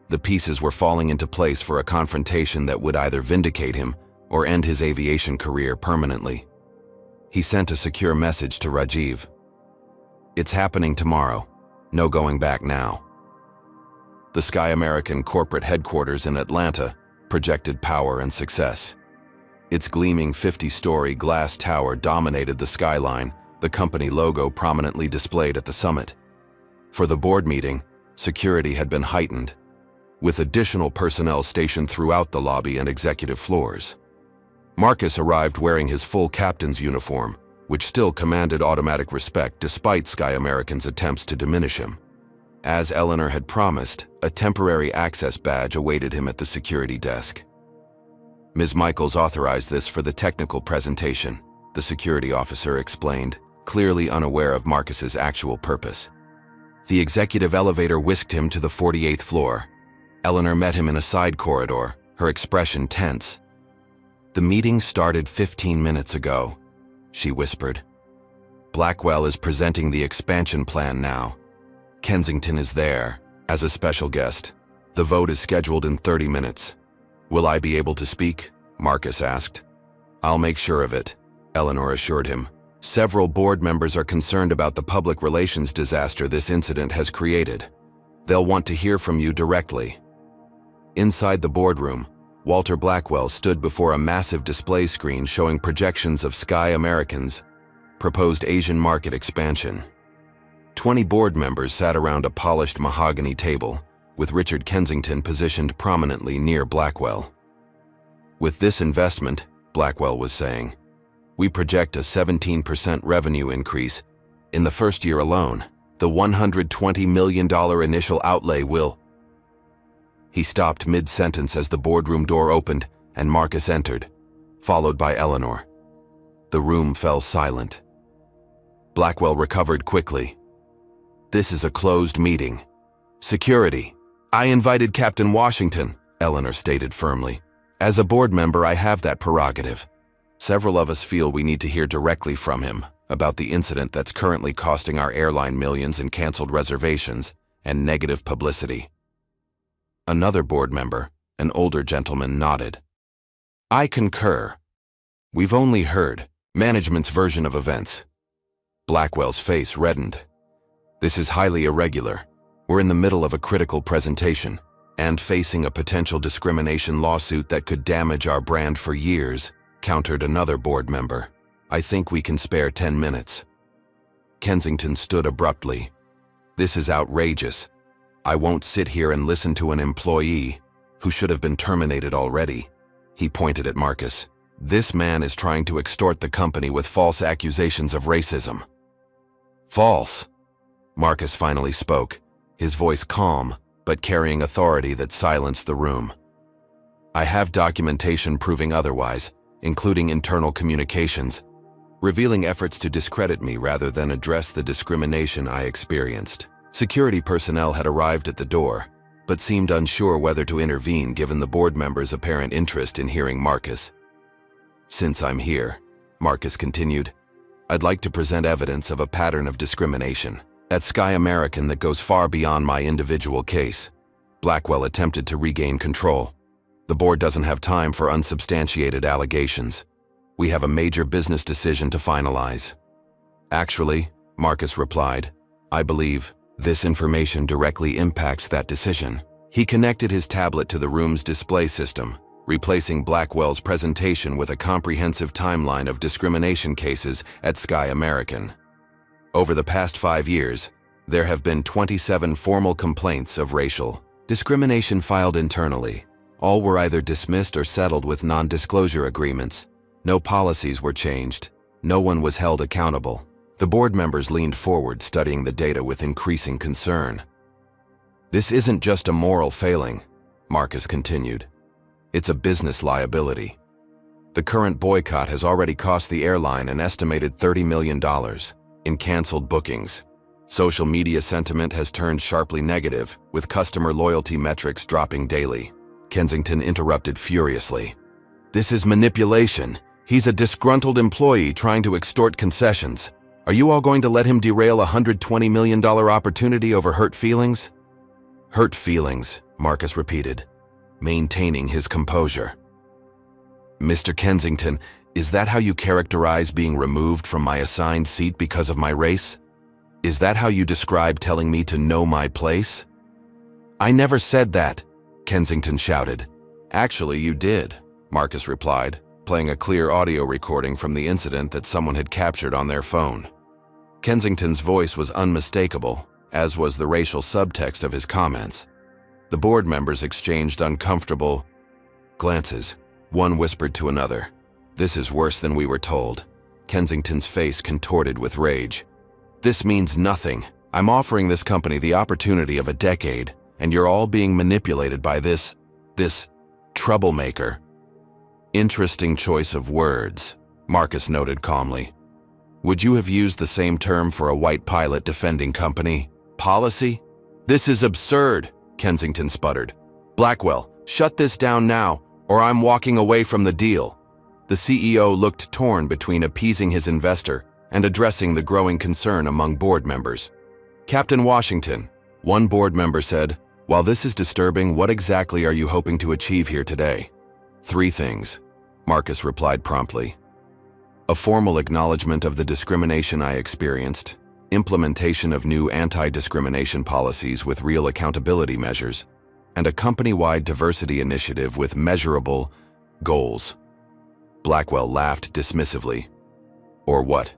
The pieces were falling into place for a confrontation that would either vindicate him or end his aviation career permanently. He sent a secure message to Rajiv. "It's happening tomorrow. No going back now." The Sky American corporate headquarters in Atlanta projected power and success. Its gleaming 50-story glass tower dominated the skyline, the company logo prominently displayed at the summit. For the board meeting, security had been heightened, with additional personnel stationed throughout the lobby and executive floors. Marcus arrived wearing his full captain's uniform, which still commanded automatic respect despite Sky American's attempts to diminish him. As Eleanor had promised, a temporary access badge awaited him at the security desk. "Ms. Michaels authorized this for the technical presentation," the security officer explained, clearly unaware of Marcus's actual purpose. The executive elevator whisked him to the 48th floor. Eleanor met him in a side corridor, her expression tense. "The meeting started 15 minutes ago," she whispered. "Blackwell is presenting the expansion plan now. Kensington is there, as a special guest. The vote is scheduled in 30 minutes. Will I be able to speak?" Marcus asked. "I'll make sure of it," Eleanor assured him. "Several board members are concerned about the public relations disaster this incident has created. They'll want to hear from you directly." Inside the boardroom, Walter Blackwell stood before a massive display screen showing projections of Sky American's proposed Asian market expansion. 20 board members sat around a polished mahogany table, with Richard Kensington positioned prominently near Blackwell. "With this investment," Blackwell was saying, "we project a 17% revenue increase in the first year alone. The $120 million initial outlay will..." He stopped mid-sentence as the boardroom door opened and Marcus entered, followed by Eleanor. The room fell silent. Blackwell recovered quickly. "This is a closed meeting. Security." "I invited Captain Washington," Eleanor stated firmly. "As a board member, I have that prerogative. Several of us feel we need to hear directly from him about the incident that's currently costing our airline millions in canceled reservations and negative publicity." Another board member, an older gentleman, nodded. "I concur. We've only heard management's version of events." Blackwell's face reddened. "This is highly irregular. We're in the middle of a critical presentation. And facing a potential discrimination lawsuit that could damage our brand for years, countered another board member. I think we can spare 10 minutes. Kensington stood abruptly. This is outrageous. I won't sit here and listen to an employee who should have been terminated already. He pointed at Marcus. This man is trying to extort the company with false accusations of racism. False. Marcus finally spoke, his voice calm, but carrying authority that silenced the room. I have documentation proving otherwise, including internal communications, revealing efforts to discredit me rather than address the discrimination I experienced. Security personnel had arrived at the door, but seemed unsure whether to intervene given the board members' apparent interest in hearing Marcus. Since I'm here, Marcus continued, I'd like to present evidence of a pattern of discrimination at Sky American that goes far beyond my individual case. Blackwell attempted to regain control. The board doesn't have time for unsubstantiated allegations. We have a major business decision to finalize. Actually, Marcus replied, I believe this information directly impacts that decision. He connected his tablet to the room's display system, replacing Blackwell's presentation with a comprehensive timeline of discrimination cases at Sky American. Over the past 5 years, there have been 27 formal complaints of racial discrimination filed internally. All were either dismissed or settled with non-disclosure agreements. No policies were changed. No one was held accountable. The board members leaned forward, studying the data with increasing concern. This isn't just a moral failing, Marcus continued. It's a business liability. The current boycott has already cost the airline an estimated $30 million in canceled bookings. Social media sentiment has turned sharply negative, with customer loyalty metrics dropping daily. Kensington interrupted furiously. This is manipulation. He's a disgruntled employee trying to extort concessions. Are you all going to let him derail a $120 million opportunity over hurt feelings? Hurt feelings, Marcus repeated, maintaining his composure. Mr. Kensington, is that how you characterize being removed from my assigned seat because of my race? Is that how you describe telling me to know my place? I never said that, Kensington shouted. Actually, you did, Marcus replied, playing a clear audio recording from the incident that someone had captured on their phone. Kensington's voice was unmistakable, as was the racial subtext of his comments. The board members exchanged uncomfortable glances. One whispered to another, "This is worse than we were told." Kensington's face contorted with rage. "This means nothing. I'm offering this company the opportunity of a decade, and you're all being manipulated by this troublemaker." Interesting choice of words, Marcus noted calmly. Would you have used the same term for a white pilot defending company policy? This is absurd, Kensington sputtered. Blackwell, shut this down now, or I'm walking away from the deal. The CEO looked torn between appeasing his investor and addressing the growing concern among board members. Captain Washington, one board member said, while this is disturbing, what exactly are you hoping to achieve here today? 3 things, Marcus replied promptly. A formal acknowledgement of the discrimination I experienced, implementation of new anti-discrimination policies with real accountability measures, and a company-wide diversity initiative with measurable goals. Blackwell laughed dismissively. Or what?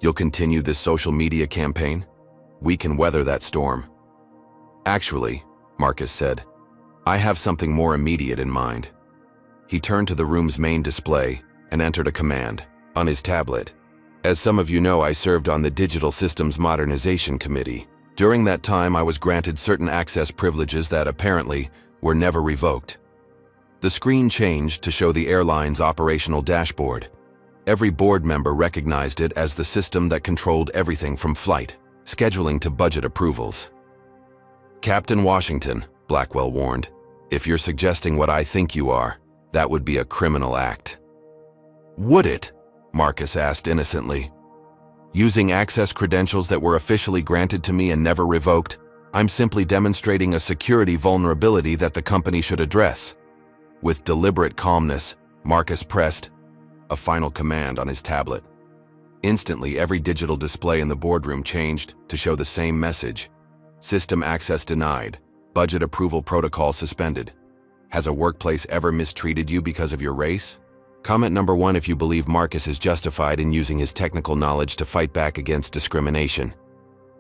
You'll continue this social media campaign? We can weather that storm. Actually, Marcus said, I have something more immediate in mind. He turned to the room's main display and entered a command on his tablet. As some of you know, I served on the Digital Systems Modernization Committee. During that time, I was granted certain access privileges that apparently were never revoked. The screen changed to show the airline's operational dashboard. Every board member recognized it as the system that controlled everything from flight, scheduling to budget approvals. Captain Washington, Blackwell warned, if you're suggesting what I think you are, that would be a criminal act. Would it? Marcus asked innocently. Using access credentials that were officially granted to me and never revoked, I'm simply demonstrating a security vulnerability that the company should address. With deliberate calmness, Marcus pressed a final command on his tablet. Instantly, every digital display in the boardroom changed to show the same message. System access denied. Budget approval protocol suspended. Has a workplace ever mistreated you because of your race? Comment number 1 if you believe Marcus is justified in using his technical knowledge to fight back against discrimination.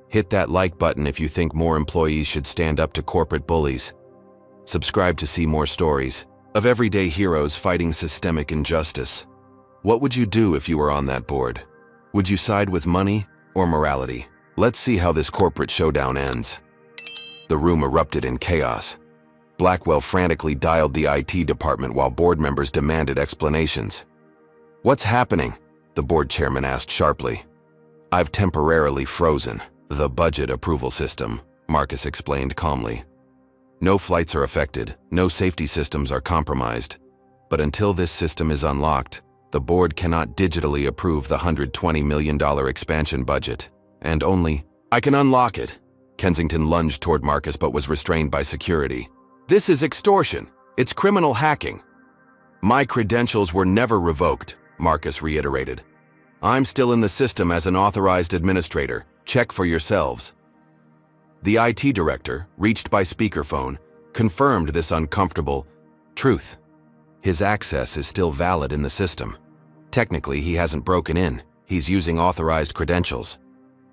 Hit that like button if you think more employees should stand up to corporate bullies. Subscribe to see more stories of everyday heroes fighting systemic injustice. What would you do if you were on that board? Would you side with money or morality? Let's see how this corporate showdown ends. The room erupted in chaos. Blackwell frantically dialed the IT department while board members demanded explanations. "What's happening?" the board chairman asked sharply. "I've temporarily frozen the budget approval system," Marcus explained calmly. "No flights are affected, no safety systems are compromised. But until this system is unlocked, the board cannot digitally approve the $120 million expansion budget. And only, I can unlock it." Kensington lunged toward Marcus but was restrained by security. "This is extortion. It's criminal hacking." "My credentials were never revoked," Marcus reiterated. "I'm still in the system as an authorized administrator. Check for yourselves." The IT director, reached by speakerphone, confirmed this uncomfortable truth. His access is still valid in the system. Technically, he hasn't broken in. He's using authorized credentials.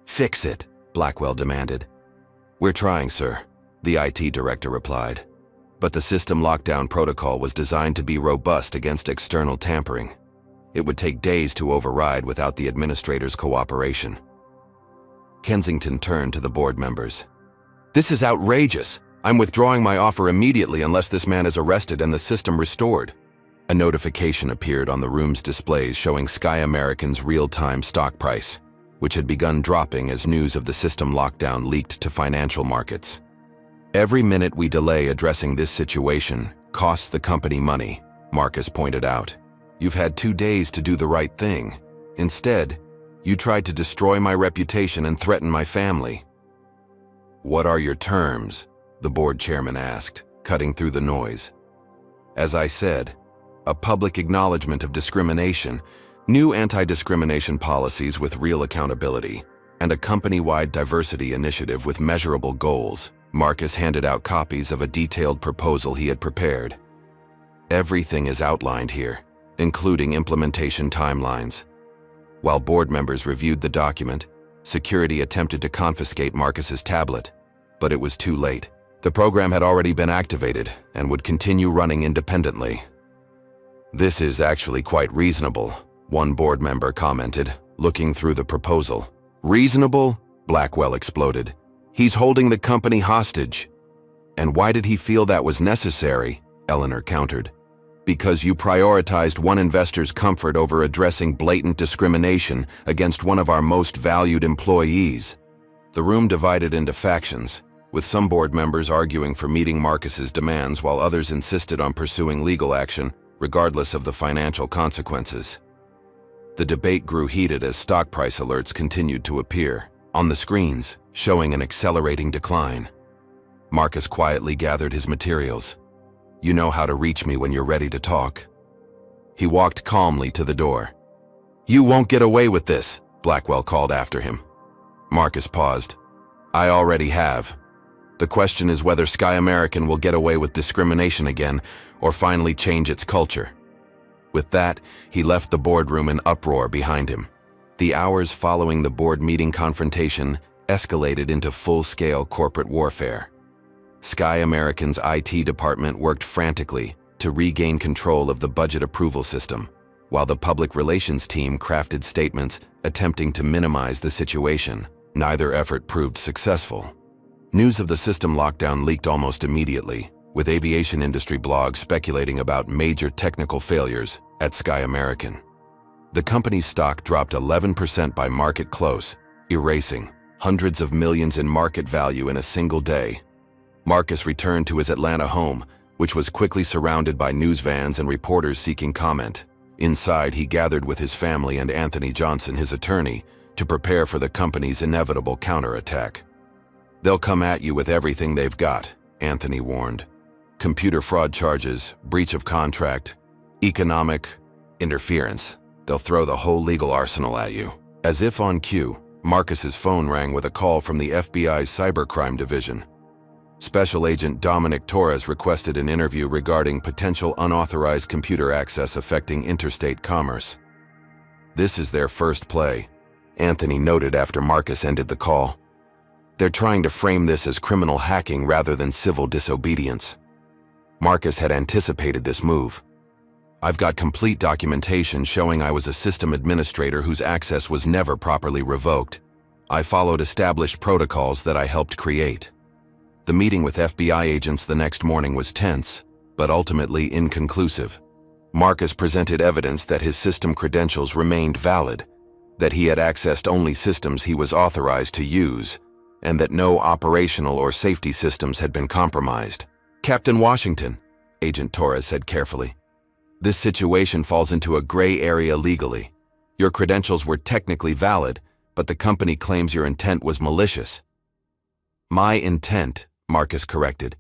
"Fix it," Blackwell demanded. "We're trying, sir," the IT director replied. But the system lockdown protocol was designed to be robust against external tampering. It would take days to override without the administrator's cooperation. Kensington turned to the board members. "This is outrageous. I'm withdrawing my offer immediately unless this man is arrested and the system restored." A notification appeared on the room's displays showing Sky American's real-time stock price, which had begun dropping as news of the system lockdown leaked to financial markets. "Every minute we delay addressing this situation costs the company money," Marcus pointed out. "You've had 2 days to do the right thing. Instead, you tried to destroy my reputation and threaten my family." "What are your terms?" the board chairman asked, cutting through the noise. "As I said, a public acknowledgement of discrimination, new anti-discrimination policies with real accountability, and a company-wide diversity initiative with measurable goals." Marcus handed out copies of a detailed proposal he had prepared. "Everything is outlined here, including implementation timelines." While board members reviewed the document, security attempted to confiscate Marcus's tablet, but it was too late. The program had already been activated and would continue running independently. "This is actually quite reasonable," one board member commented, looking through the proposal. "Reasonable?" Blackwell exploded. "He's holding the company hostage." "And why did he feel that was necessary?" Eleanor countered. "Because you prioritized one investor's comfort over addressing blatant discrimination against one of our most valued employees." The room divided into factions, with some board members arguing for meeting Marcus's demands while others insisted on pursuing legal action, regardless of the financial consequences. The debate grew heated as stock price alerts continued to appear on the screens, showing an accelerating decline. Marcus quietly gathered his materials. "You know how to reach me when you're ready to talk." He walked calmly to the door. "You won't get away with this," Blackwell called after him. Marcus paused. "I already have. The question is whether Sky American will get away with discrimination again or finally change its culture." With that, he left the boardroom in uproar behind him. The hours following the board meeting confrontation escalated into full-scale corporate warfare. Sky American's IT department worked frantically to regain control of the budget approval system, while the public relations team crafted statements attempting to minimize the situation. Neither effort proved successful. News of the system lockdown leaked almost immediately, with aviation industry blogs speculating about major technical failures at Sky American. The company's stock dropped 11% by market close, erasing hundreds of millions in market value in a single day. Marcus returned to his Atlanta home, which was quickly surrounded by news vans and reporters seeking comment. Inside, he gathered with his family and Anthony Johnson, his attorney, to prepare for the company's inevitable counterattack. "They'll come at you with everything they've got," Anthony warned. "Computer fraud charges, breach of contract, economic interference. They'll throw the whole legal arsenal at you." As if on cue, Marcus's phone rang with a call from the FBI's cybercrime division. Special Agent Dominic Torres requested an interview regarding potential unauthorized computer access affecting interstate commerce. "This is their first play," Anthony noted after Marcus ended the call. "They're trying to frame this as criminal hacking rather than civil disobedience." Marcus had anticipated this move. "I've got complete documentation showing I was a system administrator whose access was never properly revoked. I followed established protocols that I helped create." The meeting with FBI agents the next morning was tense, but ultimately inconclusive. Marcus presented evidence that his system credentials remained valid, that he had accessed only systems he was authorized to use, and that no operational or safety systems had been compromised. "Captain Washington," Agent Torres said carefully, "this situation falls into a gray area legally. Your credentials were technically valid, but the company claims your intent was malicious." "My intent," Marcus corrected,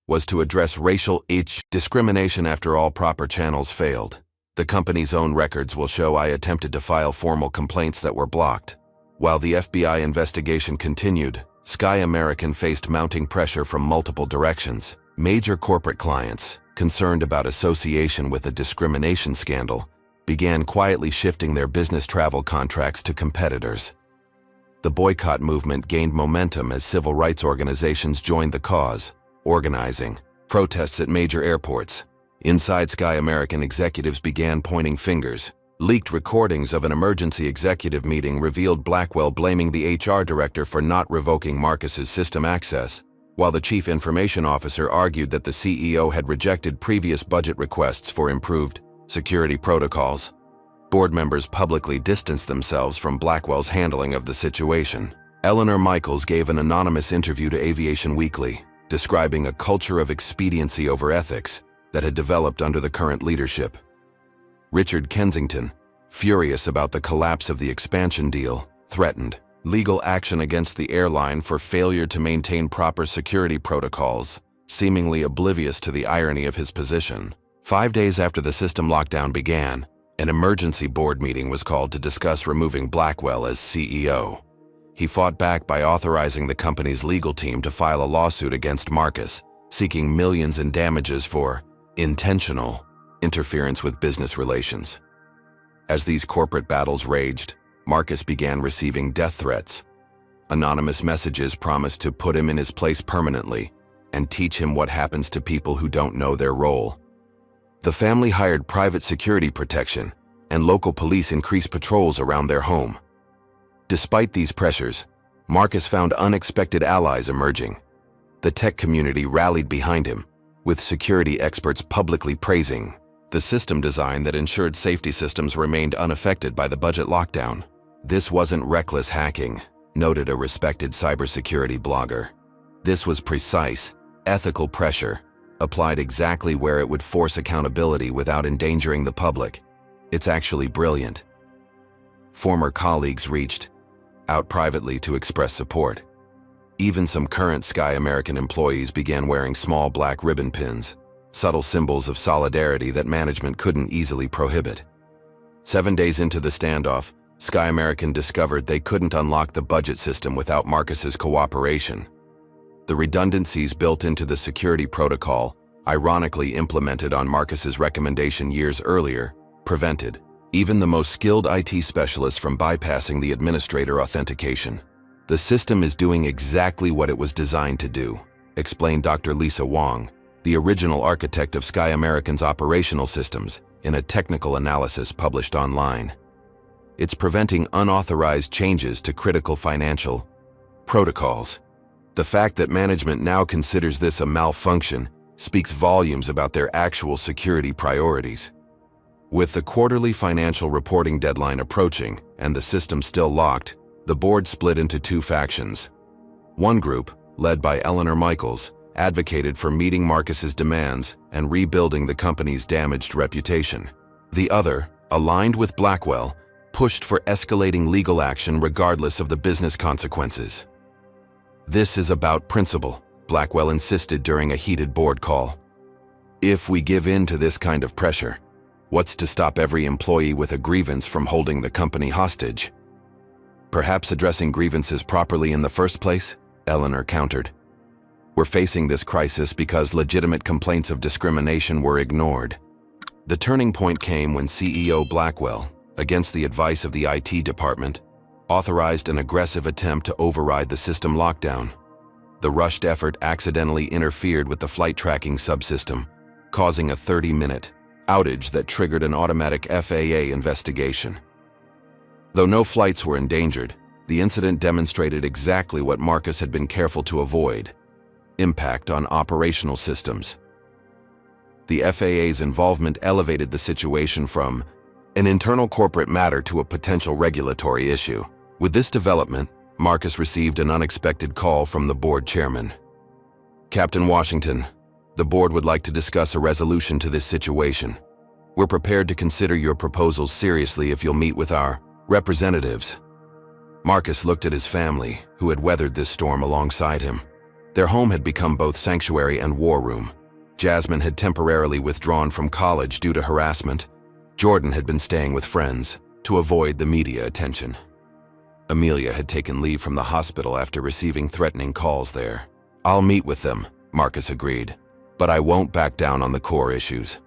"was to address racial discrimination after all proper channels failed. The company's own records will show I attempted to file formal complaints that were blocked." While the FBI investigation continued, Sky American faced mounting pressure from multiple directions. Major corporate clients, concerned about association with a discrimination scandal, began quietly shifting their business travel contracts to competitors. The boycott movement gained momentum as civil rights organizations joined the cause, organizing protests at major airports. Inside Sky American, executives began pointing fingers. Leaked recordings of an emergency executive meeting revealed Blackwell blaming the HR director for not revoking Marcus's system access, while the chief information officer argued that the CEO had rejected previous budget requests for improved security protocols. Board members publicly distanced themselves from Blackwell's handling of the situation. Eleanor Michaels gave an anonymous interview to Aviation Weekly, describing a culture of expediency over ethics that had developed under the current leadership. Richard Kensington, furious about the collapse of the expansion deal, threatened legal action against the airline for failure to maintain proper security protocols, seemingly oblivious to the irony of his position. 5 days after the system lockdown began, an emergency board meeting was called to discuss removing Blackwell as CEO. He fought back by authorizing the company's legal team to file a lawsuit against Marcus, seeking millions in damages for intentional interference with business relations. As these corporate battles raged, Marcus began receiving death threats. Anonymous messages promised to put him in his place permanently and teach him what happens to people who don't know their role. The family hired private security protection, and local police increased patrols around their home. Despite these pressures, Marcus found unexpected allies emerging. The tech community rallied behind him, with security experts publicly praising the system design that ensured safety systems remained unaffected by the budget lockdown. "This wasn't reckless hacking," noted a respected cybersecurity blogger. "This was precise, ethical pressure, applied exactly where it would force accountability without endangering the public. It's actually brilliant." Former colleagues reached out privately to express support. Even some current Sky American employees began wearing small black ribbon pins, subtle symbols of solidarity that management couldn't easily prohibit. 7 days into the standoff, Sky American discovered they couldn't unlock the budget system without Marcus's cooperation. The redundancies built into the security protocol, ironically implemented on Marcus's recommendation years earlier, prevented even the most skilled IT specialists from bypassing the administrator authentication. "The system is doing exactly what it was designed to do," explained Dr. Lisa Wong, the original architect of Sky American's operational systems, in a technical analysis published online. "It's preventing unauthorized changes to critical financial protocols." The fact that management now considers this a malfunction speaks volumes about their actual security priorities. With the quarterly financial reporting deadline approaching and the system still locked, the board split into two factions. One group, led by Eleanor Michaels, advocated for meeting Marcus's demands and rebuilding the company's damaged reputation. The other, aligned with Blackwell, pushed for escalating legal action regardless of the business consequences. "This is about principle," Blackwell insisted during a heated board call. "If we give in to this kind of pressure, what's to stop every employee with a grievance from holding the company hostage?" "Perhaps addressing grievances properly in the first place," Eleanor countered. We're facing this crisis because legitimate complaints of discrimination were ignored. The turning point came when CEO Blackwell, against the advice of the IT department, authorized an aggressive attempt to override the system lockdown. The rushed effort accidentally interfered with the flight tracking subsystem, causing a 30-minute outage that triggered an automatic FAA investigation. Though no flights were endangered, the incident demonstrated exactly what Marcus had been careful to avoid: impact on operational systems. The FAA's involvement elevated the situation from an internal corporate matter to a potential regulatory issue. With this development, Marcus received an unexpected call from the board chairman. "Captain Washington, the board would like to discuss a resolution to this situation. We're prepared to consider your proposals seriously if you'll meet with our representatives." Marcus looked at his family, who had weathered this storm alongside him. Their home had become both sanctuary and war room. Jasmine had temporarily withdrawn from college due to harassment. Jordan had been staying with friends to avoid the media attention. Amelia had taken leave from the hospital after receiving threatening calls there. "I'll meet with them," Marcus agreed, "but I won't back down on the core issues."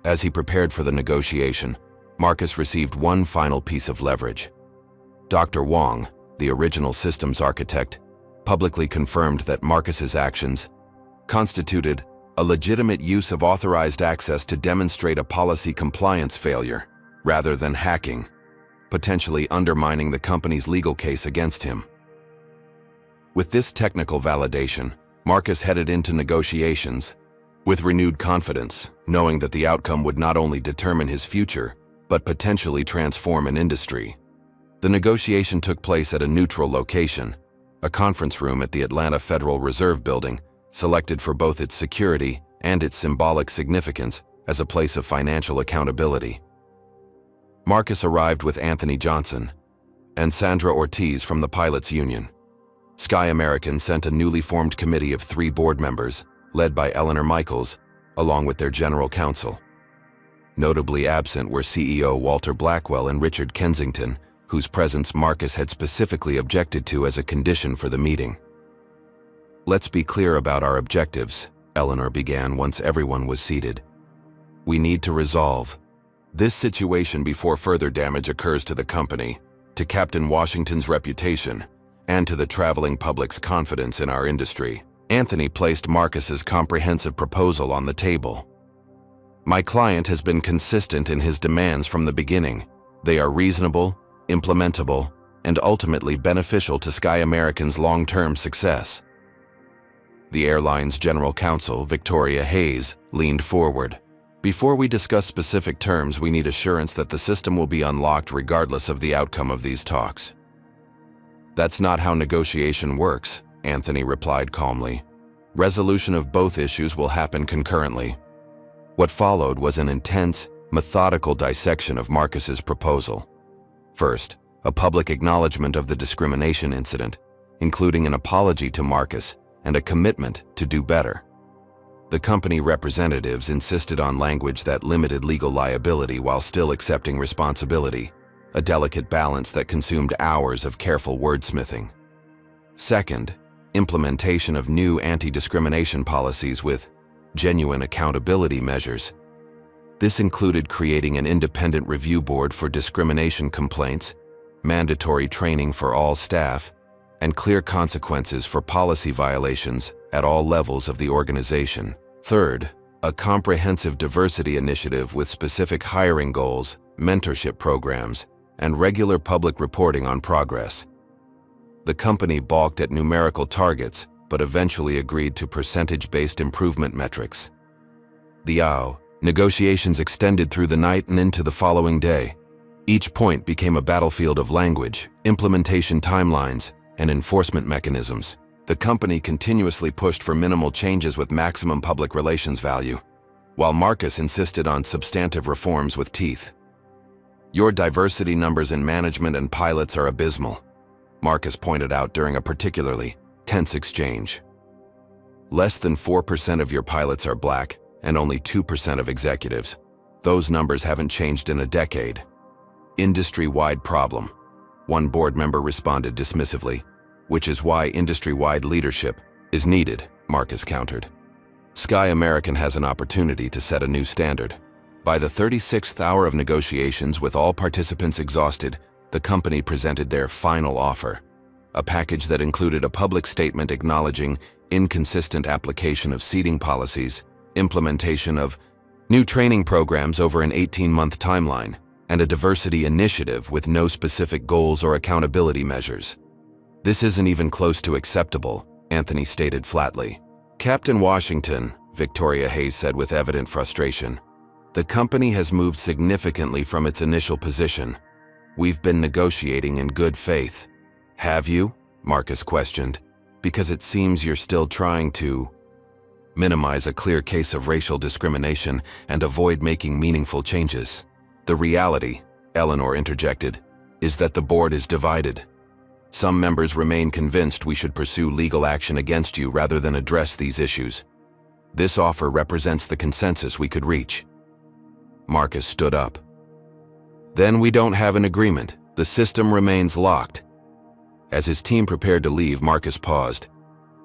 As he prepared for the negotiation, Marcus received one final piece of leverage. Dr. Wong, the original systems architect, publicly confirmed that Marcus's actions constituted a legitimate use of authorized access to demonstrate a policy compliance failure, rather than hacking, potentially undermining the company's legal case against him. With this technical validation, Marcus headed into negotiations with renewed confidence, knowing that the outcome would not only determine his future, but potentially transform an industry. The negotiation took place at a neutral location, a conference room at the Atlanta Federal Reserve Building, selected for both its security and its symbolic significance as a place of financial accountability. Marcus arrived with Anthony Johnson and Sandra Ortiz from the Pilots Union. Sky American sent a newly formed committee of 3 board members, led by Eleanor Michaels, along with their general counsel. Notably absent were CEO Walter Blackwell and Richard Kensington, whose presence Marcus had specifically objected to as a condition for the meeting. "Let's be clear about our objectives," Eleanor began once everyone was seated. "We need to resolve this situation before further damage occurs to the company, to Captain Washington's reputation, and to the traveling public's confidence in our industry." Anthony placed Marcus's comprehensive proposal on the table. "My client has been consistent in his demands from the beginning. They are reasonable, implementable, and ultimately beneficial to Sky American's long-term success." The airline's general counsel, Victoria Hayes, leaned forward. "Before we discuss specific terms, we need assurance that the system will be unlocked regardless of the outcome of these talks." "That's not how negotiation works," Anthony replied calmly. "Resolution of both issues will happen concurrently." What followed was an intense, methodical dissection of Marcus's proposal. First, a public acknowledgement of the discrimination incident, including an apology to Marcus and a commitment to do better. The company representatives insisted on language that limited legal liability while still accepting responsibility, a delicate balance that consumed hours of careful wordsmithing. Second, implementation of new anti-discrimination policies with genuine accountability measures. This included creating an independent review board for discrimination complaints, mandatory training for all staff, and clear consequences for policy violations at all levels of the organization. Third, a comprehensive diversity initiative with specific hiring goals, mentorship programs, and regular public reporting on progress. The company balked at numerical targets, but eventually agreed to percentage-based improvement metrics. The negotiations extended through the night and into the following day. Each point became a battlefield of language, implementation timelines, and enforcement mechanisms. The company continuously pushed for minimal changes with maximum public relations value, while Marcus insisted on substantive reforms with teeth. "Your diversity numbers in management and pilots are abysmal," Marcus pointed out during a particularly tense exchange. "Less than 4% of your pilots are black, and only 2% of executives. Those numbers haven't changed in a decade. Industry-wide problem," one board member responded dismissively, "which is why industry-wide leadership, is needed, Marcus countered. Sky American has an opportunity to set a new standard. By the 36th hour of negotiations with all participants exhausted, the company presented their final offer, a package that included a public statement acknowledging inconsistent application of seating policies, implementation of new training programs over an 18-month timeline, and a diversity initiative with no specific goals or accountability measures. This isn't even close to acceptable, Anthony stated flatly. Captain Washington, Victoria Hayes said with evident frustration, the company has moved significantly from its initial position. We've been negotiating in good faith. Have you? Marcus questioned, because it seems you're still trying to minimize a clear case of racial discrimination and avoid making meaningful changes. The reality, Eleanor interjected, is that the board is divided. Some members remain convinced we should pursue legal action against you rather than address these issues. This offer represents the consensus we could reach. Marcus stood up. Then we don't have an agreement. The system remains locked. As his team prepared to leave, Marcus paused.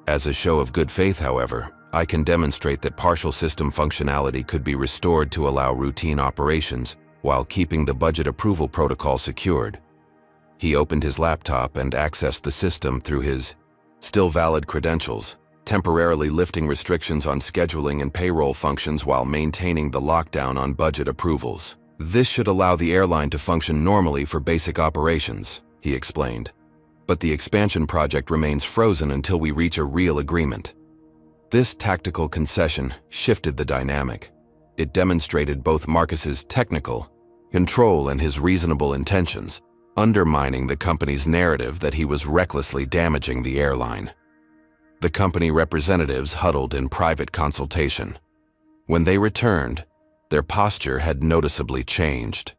As a show of good faith, however, I can demonstrate that partial system functionality could be restored to allow routine operations while keeping the budget approval protocol secured. He opened his laptop and accessed the system through his still valid credentials, temporarily lifting restrictions on scheduling and payroll functions while maintaining the lockdown on budget approvals. This should allow the airline to function normally for basic operations, he explained. But the expansion project remains frozen until we reach a real agreement. This tactical concession shifted the dynamic. It demonstrated both Marcus's technical control and his reasonable intentions, undermining the company's narrative that he was recklessly damaging the airline. The company representatives huddled in private consultation. When they returned, their posture had noticeably changed.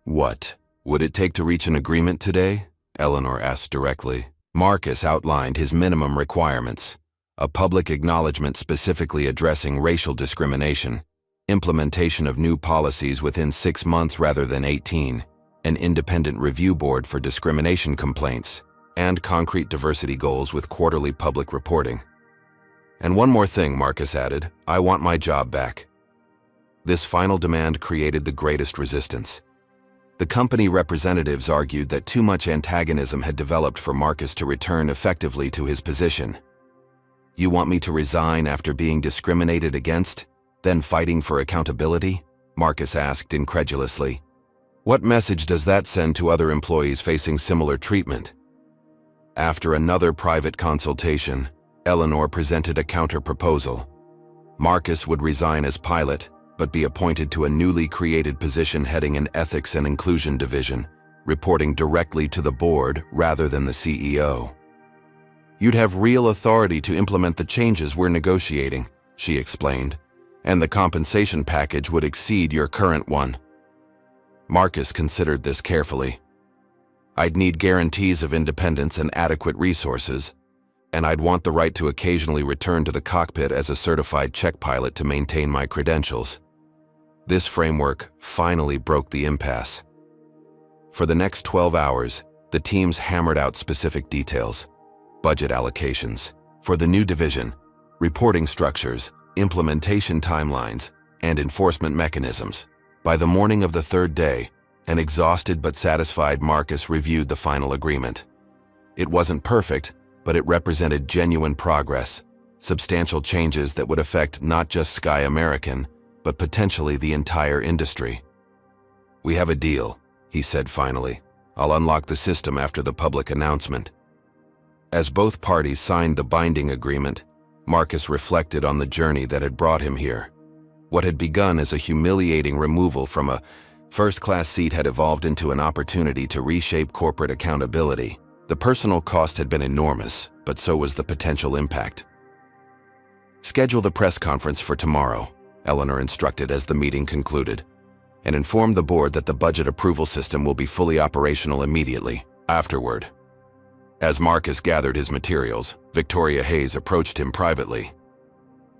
What would it take to reach an agreement today? Eleanor asked directly. Marcus outlined his minimum requirements: a public acknowledgement specifically addressing racial discrimination, implementation of new policies within 6 months rather than 18, an independent review board for discrimination complaints, and concrete diversity goals with quarterly public reporting. And one more thing, Marcus added, I want my job back. This final demand created the greatest resistance. The company representatives argued that too much antagonism had developed for Marcus to return effectively to his position. You want me to resign after being discriminated against, then fighting for accountability? Marcus asked incredulously. What message does that send to other employees facing similar treatment? After another private consultation, Eleanor presented a counter-proposal. Marcus would resign as pilot, but be appointed to a newly created position heading an Ethics and Inclusion Division, reporting directly to the board rather than the CEO. You'd have real authority to implement the changes we're negotiating, she explained, and the compensation package would exceed your current one. Marcus considered this carefully. I'd need guarantees of independence and adequate resources, and I'd want the right to occasionally return to the cockpit as a certified check pilot to maintain my credentials. This framework finally broke the impasse. For the next 12 hours, the teams hammered out specific details, budget allocations for the new division, reporting structures, implementation timelines, and enforcement mechanisms. By the morning of the third day, an exhausted but satisfied Marcus reviewed the final agreement. It wasn't perfect, but it represented genuine progress, substantial changes that would affect not just Sky American, but potentially the entire industry. We have a deal, he said finally. I'll unlock the system after the public announcement. As both parties signed the binding agreement, Marcus reflected on the journey that had brought him here. What had begun as a humiliating removal from a first-class seat had evolved into an opportunity to reshape corporate accountability. The personal cost had been enormous, but so was the potential impact. Schedule the press conference for tomorrow, Eleanor instructed as the meeting concluded, and inform the board that the budget approval system will be fully operational immediately afterward. As Marcus gathered his materials, Victoria Hayes approached him privately.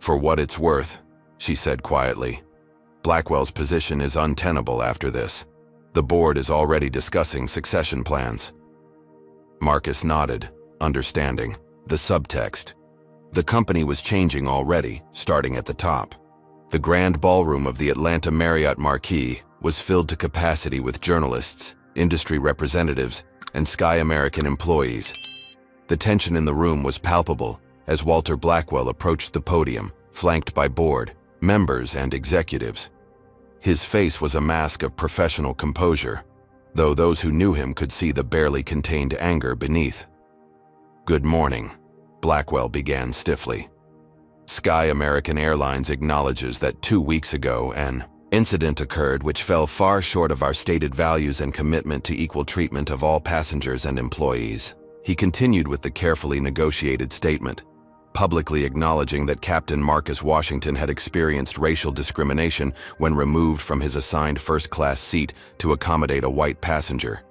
For what it's worth, she said quietly, Blackwell's position is untenable after this. The board is already discussing succession plans. Marcus nodded, understanding the subtext. The company was changing already, starting at the top. The grand ballroom of the Atlanta Marriott Marquis was filled to capacity with journalists, industry representatives, and Sky American employees. The tension in the room was palpable as Walter Blackwell approached the podium, flanked by board, members, and executives. His face was a mask of professional composure, though those who knew him could see the barely contained anger beneath. "Good morning," Blackwell began stiffly. "Sky American Airlines acknowledges that 2 weeks ago an incident occurred which fell far short of our stated values and commitment to equal treatment of all passengers and employees." He continued with the carefully negotiated statement, publicly acknowledging that Captain Marcus Washington had experienced racial discrimination when removed from his assigned first-class seat to accommodate a white passenger.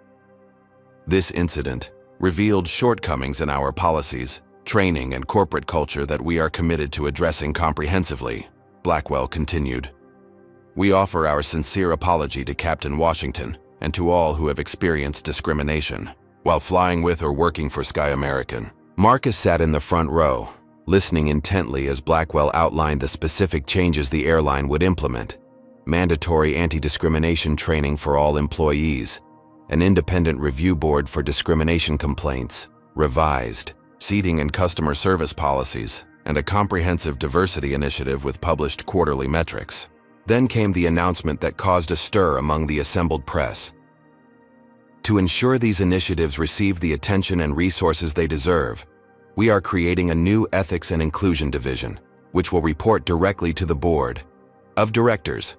"This incident revealed shortcomings in our policies, training, and corporate culture that we are committed to addressing comprehensively," Blackwell continued. "We offer our sincere apology to Captain Washington and to all who have experienced discrimination while flying with or working for Sky American." Marcus sat in the front row, listening intently as Blackwell outlined the specific changes the airline would implement: mandatory anti-discrimination training for all employees, an independent review board for discrimination complaints, revised seating and customer service policies, and a comprehensive diversity initiative with published quarterly metrics. Then came the announcement that caused a stir among the assembled press. To ensure these initiatives receive the attention and resources they deserve, we are creating a new Ethics and Inclusion Division, which will report directly to the Board of Directors.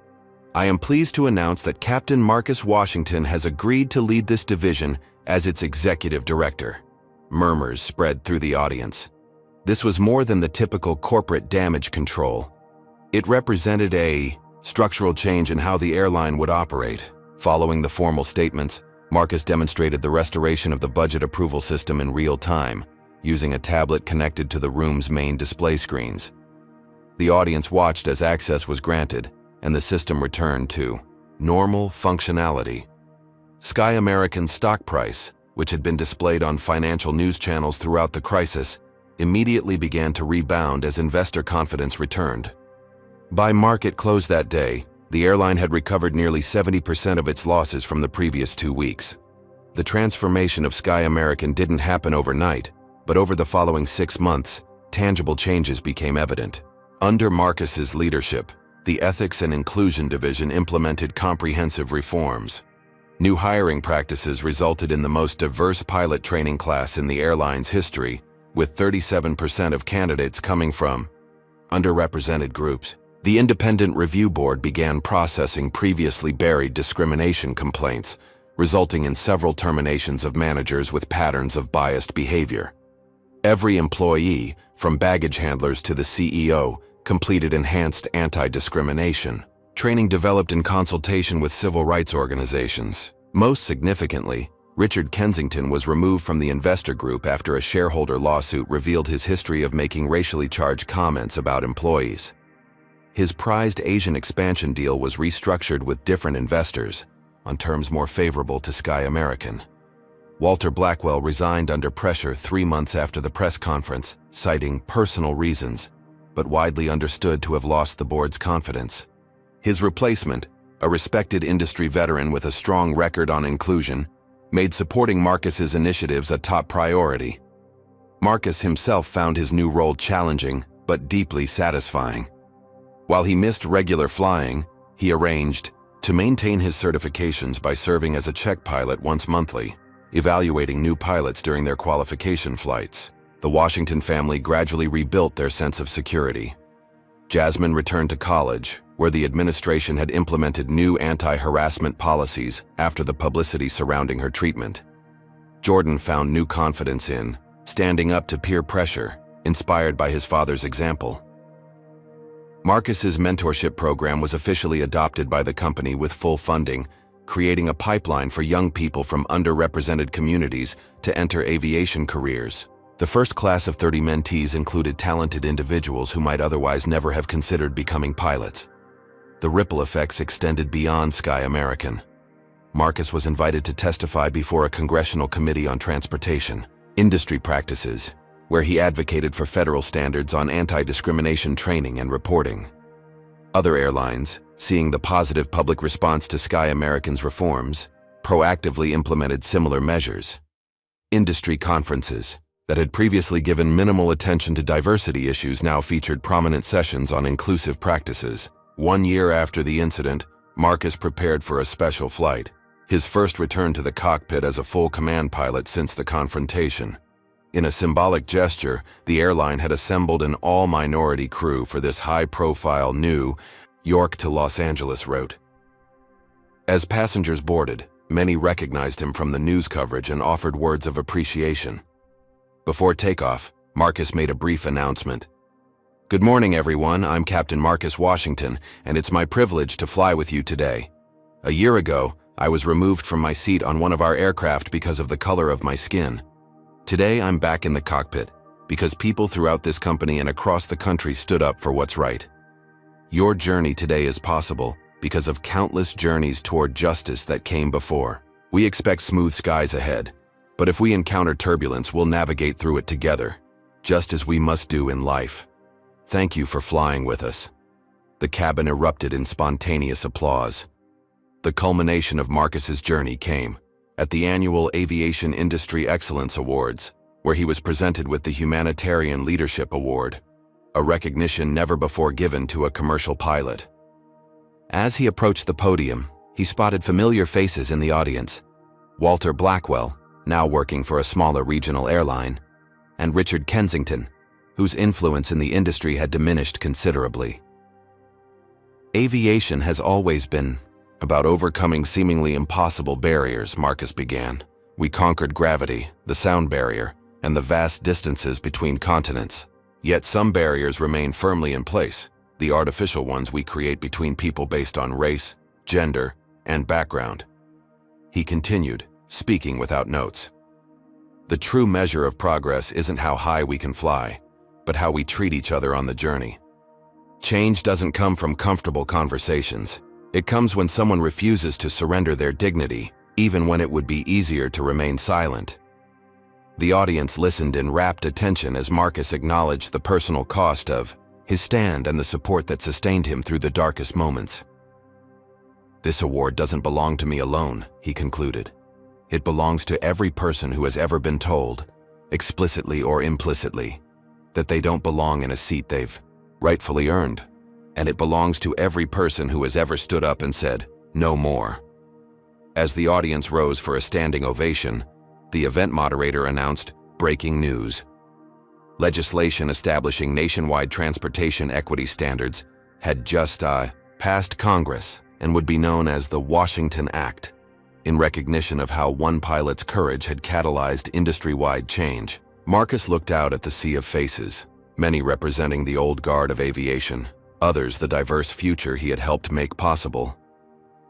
I am pleased to announce that Captain Marcus Washington has agreed to lead this division as its executive director. Murmurs spread through the audience. This was more than the typical corporate damage control. It represented a structural change in how the airline would operate. Following the formal statements, Marcus demonstrated the restoration of the budget approval system in real time, using a tablet connected to the room's main display screens. The audience watched as access was granted, and the system returned to normal functionality. Sky American's stock price, which had been displayed on financial news channels throughout the crisis, immediately began to rebound as investor confidence returned. By market close that day, the airline had recovered nearly 70% of its losses from the previous 2 weeks. The transformation of Sky American didn't happen overnight, but over the following 6 months, tangible changes became evident. Under Marcus's leadership, the Ethics and Inclusion Division implemented comprehensive reforms. New hiring practices resulted in the most diverse pilot training class in the airline's history, with 37% of candidates coming from underrepresented groups. The Independent Review Board began processing previously buried discrimination complaints, resulting in several terminations of managers with patterns of biased behavior. Every employee, from baggage handlers to the CEO, completed enhanced anti-discrimination training developed in consultation with civil rights organizations. Most significantly, Richard Kensington was removed from the investor group after a shareholder lawsuit revealed his history of making racially charged comments about employees. His prized Asian expansion deal was restructured with different investors, on terms more favorable to Sky American. Walter Blackwell resigned under pressure 3 months after the press conference, citing personal reasons, but widely understood to have lost the board's confidence. His replacement, a respected industry veteran with a strong record on inclusion, made supporting Marcus's initiatives a top priority. Marcus himself found his new role challenging, but deeply satisfying. While he missed regular flying, he arranged to maintain his certifications by serving as a check pilot once monthly, evaluating new pilots during their qualification flights. The Washington family gradually rebuilt their sense of security. Jasmine returned to college, where the administration had implemented new anti-harassment policies after the publicity surrounding her treatment. Jordan found new confidence in standing up to peer pressure, inspired by his father's example. Marcus's mentorship program was officially adopted by the company with full funding, creating a pipeline for young people from underrepresented communities to enter aviation careers. The first class of 30 mentees included talented individuals who might otherwise never have considered becoming pilots. The ripple effects extended beyond Sky American. Marcus was invited to testify before a congressional committee on transportation, industry practices, where he advocated for federal standards on anti-discrimination training and reporting. Other airlines, seeing the positive public response to Sky American's reforms, proactively implemented similar measures. Industry conferences that had previously given minimal attention to diversity issues now featured prominent sessions on inclusive practices. 1 year after the incident, Marcus prepared for a special flight, his first return to the cockpit as a full command pilot since the confrontation. In a symbolic gesture, the airline had assembled an all-minority crew for this high-profile New York to Los Angeles route. As passengers boarded, many recognized him from the news coverage and offered words of appreciation. Before takeoff, Marcus made a brief announcement. "Good morning, everyone. I'm Captain Marcus Washington, and it's my privilege to fly with you today. A year ago, I was removed from my seat on one of our aircraft because of the color of my skin. Today, I'm back in the cockpit because people throughout this company and across the country stood up for what's right. Your journey today is possible because of countless journeys toward justice that came before. We expect smooth skies ahead, but if we encounter turbulence, we'll navigate through it together, just as we must do in life. Thank you for flying with us." The cabin erupted in spontaneous applause. The culmination of Marcus's journey came at the annual Aviation Industry Excellence Awards, where he was presented with the Humanitarian Leadership Award, a recognition never before given to a commercial pilot. As he approached the podium, he spotted familiar faces in the audience: Walter Blackwell, now working for a smaller regional airline, and Richard Kensington, whose influence in the industry had diminished considerably. "Aviation has always been about overcoming seemingly impossible barriers," Marcus began. "We conquered gravity, the sound barrier, and the vast distances between continents. Yet some barriers remain firmly in place, the artificial ones we create between people based on race, gender, and background." He continued, speaking without notes. "The true measure of progress isn't how high we can fly, but how we treat each other on the journey. Change doesn't come from comfortable conversations. It comes when someone refuses to surrender their dignity, even when it would be easier to remain silent." The audience listened in rapt attention as Marcus acknowledged the personal cost of his stand and the support that sustained him through the darkest moments. "This award doesn't belong to me alone," he concluded. "It belongs to every person who has ever been told, explicitly or implicitly, that they don't belong in a seat they've rightfully earned. And it belongs to every person who has ever stood up and said, 'No more.'" As the audience rose for a standing ovation, the event moderator announced breaking news. Legislation establishing nationwide transportation equity standards had just passed Congress and would be known as the Washington Act, in recognition of how one pilot's courage had catalyzed industry-wide change. Marcus looked out at the sea of faces, many representing the old guard of aviation, others the diverse future he had helped make possible.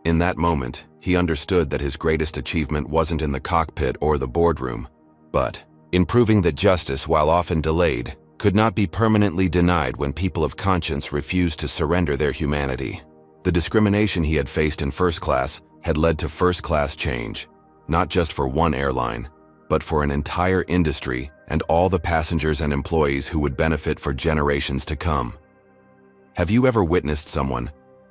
In that moment, he understood that his greatest achievement wasn't in the cockpit or the boardroom, but in proving that justice, while often delayed, could not be permanently denied when people of conscience refused to surrender their humanity. The discrimination he had faced in first class had led to first-class change, not just for one airline, but for an entire industry and all the passengers and employees who would benefit for generations to come. Have you ever witnessed someone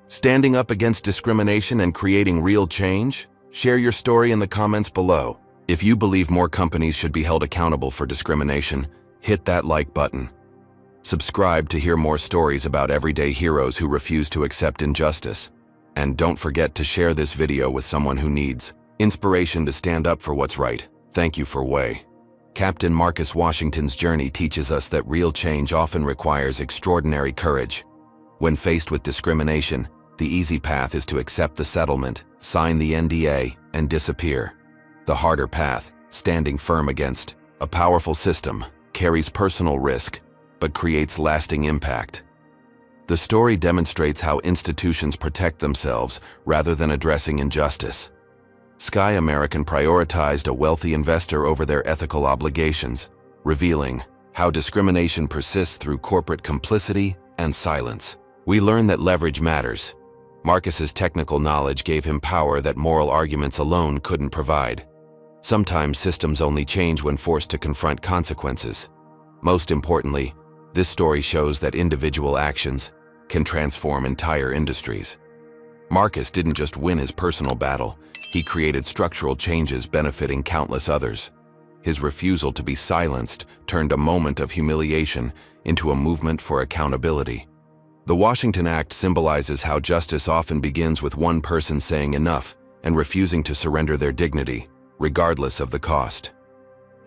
standing up against discrimination and creating real change? Share your story in the comments below. If you believe more companies should be held accountable for discrimination, hit that like button. Subscribe to hear more stories about everyday heroes who refuse to accept injustice. And don't forget to share this video with someone who needs inspiration to stand up for what's right. Thank you for way. Captain Marcus Washington's journey teaches us that real change often requires extraordinary courage. When faced with discrimination, the easy path is to accept the settlement, sign the NDA, and disappear. The harder path, standing firm against a powerful system, carries personal risk, but creates lasting impact. The story demonstrates how institutions protect themselves rather than addressing injustice. Sky American prioritized a wealthy investor over their ethical obligations, revealing how discrimination persists through corporate complicity and silence. We learn that leverage matters. Marcus's technical knowledge gave him power that moral arguments alone couldn't provide. Sometimes systems only change when forced to confront consequences. Most importantly, this story shows that individual actions can transform entire industries. Marcus didn't just win his personal battle, he created structural changes benefiting countless others. His refusal to be silenced turned a moment of humiliation into a movement for accountability. The Washington Act symbolizes how justice often begins with one person saying enough and refusing to surrender their dignity, regardless of the cost.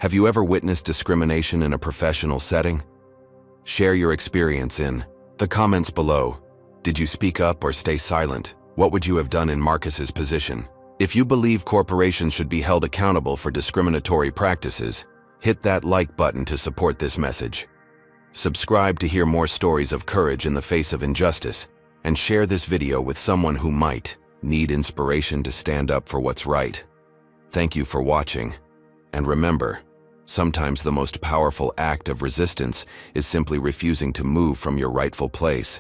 Have you ever witnessed discrimination in a professional setting? Share your experience in the comments below. Did you speak up or stay silent? What would you have done in Marcus's position? If you believe corporations should be held accountable for discriminatory practices, hit that like button to support this message. Subscribe to hear more stories of courage in the face of injustice, and share this video with someone who might need inspiration to stand up for what's right. Thank you for watching, and remember, sometimes the most powerful act of resistance is simply refusing to move from your rightful place.